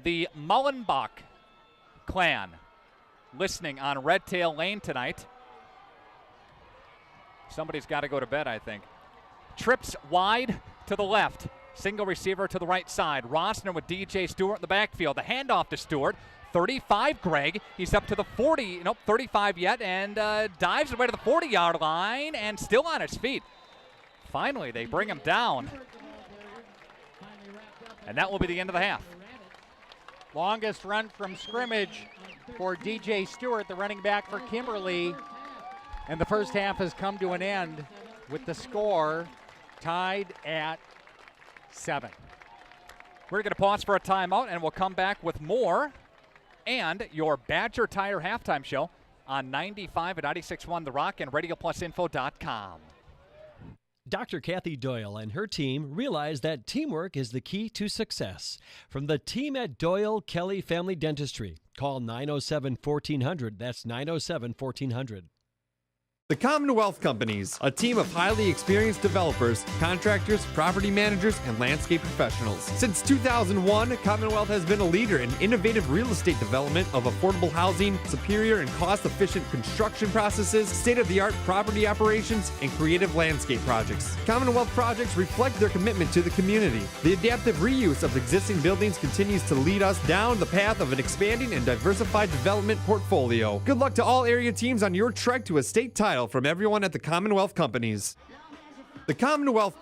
The Mullenbach clan listening on Red Tail Lane tonight. Somebody's got to go to bed, I think. Trips wide to the left. Single receiver to the right side. Rosner with DJ Stewart in the backfield. The handoff to Stewart. 35, Greg. He's up to the 40. Nope, 35 yet, and dives away to the 40-yard line and still on his feet. Finally, they bring him down. And that will be the end of the half. Longest run from scrimmage for DJ Stewart, the running back for Kimberly. And the first half has come to an end with the score tied at 7. We're going to pause for a timeout, and we'll come back with more and your Badger Tire halftime show on 95 and 96.1 The Rock and RadioPlusInfo.com. Dr. Kathy Doyle and her team realize that teamwork is the key to success. From the team at Doyle Kelly Family Dentistry, call 907-1400. That's 907-1400. The Commonwealth Companies, a team of highly experienced developers, contractors, property managers, and landscape professionals. Since 2001, Commonwealth has been a leader in innovative real estate development of affordable housing, superior and cost-efficient construction processes, state-of-the-art property operations, and creative landscape projects. Commonwealth projects reflect their commitment to the community. The adaptive reuse of existing buildings continues to lead us down the path of an expanding and diversified development portfolio. Good luck to all area teams on your trek to a state title from everyone at the Commonwealth Companies. The Commonwealth.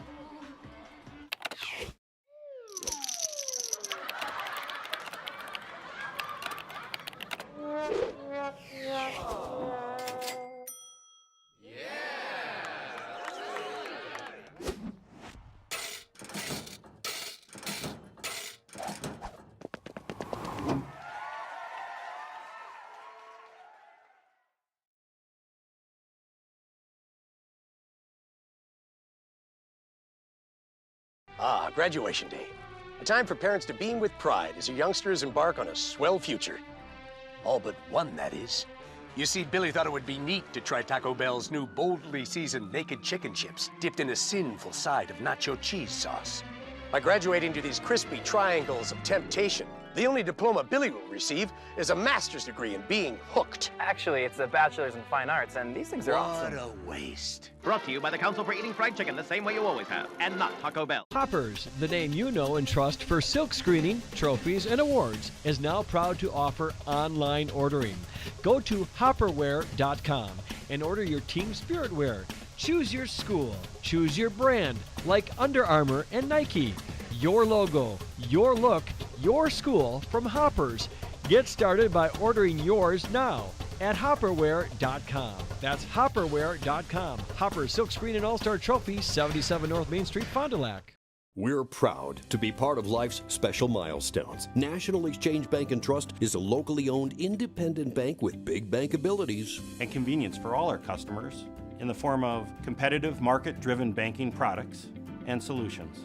Graduation day. A time for parents to beam with pride as your youngsters embark on a swell future. All but one, that is. You see, Billy thought it would be neat to try Taco Bell's new boldly seasoned naked chicken chips dipped in a sinful side of nacho cheese sauce. By graduating to these crispy triangles of temptation, the only diploma Billy will receive is a master's degree in being hooked. Actually, it's a bachelor's in fine arts, and these things are awesome. What a waste. Brought to you by the Council for Eating Fried Chicken the same way you always have, and not Taco Bell. Hoppers, the name you know and trust for silk screening, trophies, and awards, is now proud to offer online ordering. Go to hopperware.com and order your team spirit wear. Choose your school, choose your brand, like Under Armour and Nike. Your logo, your look, your school from Hoppers. Get started by ordering yours now at hopperware.com. That's hopperware.com. Hopper Silk Screen and All-Star Trophy, 77 North Main Street, Fond du Lac. We're proud to be part of life's special milestones. National Exchange Bank and Trust is a locally owned independent bank with big bank abilities and convenience for all our customers in the form of competitive market-driven banking products and solutions.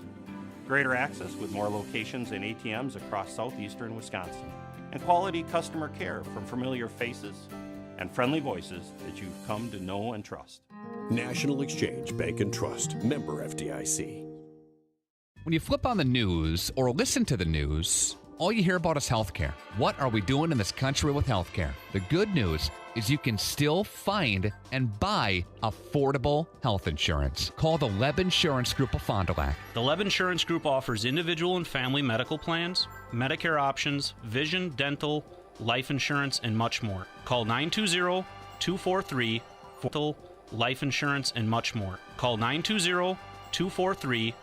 Greater access with more locations and ATMs across southeastern Wisconsin. And quality customer care from familiar faces and friendly voices that you've come to know and trust. National Exchange Bank and Trust, member FDIC. When you flip on the news or listen to the news, all you hear about is healthcare. What are we doing in this country with healthcare? The good news is you can still find and buy affordable health insurance. Call the Leb Insurance Group of Fond du Lac. The Leb Insurance Group offers individual and family medical plans, Medicare options, vision, dental, life insurance, and much more. Call 920-243-life insurance and much more. Call 920-243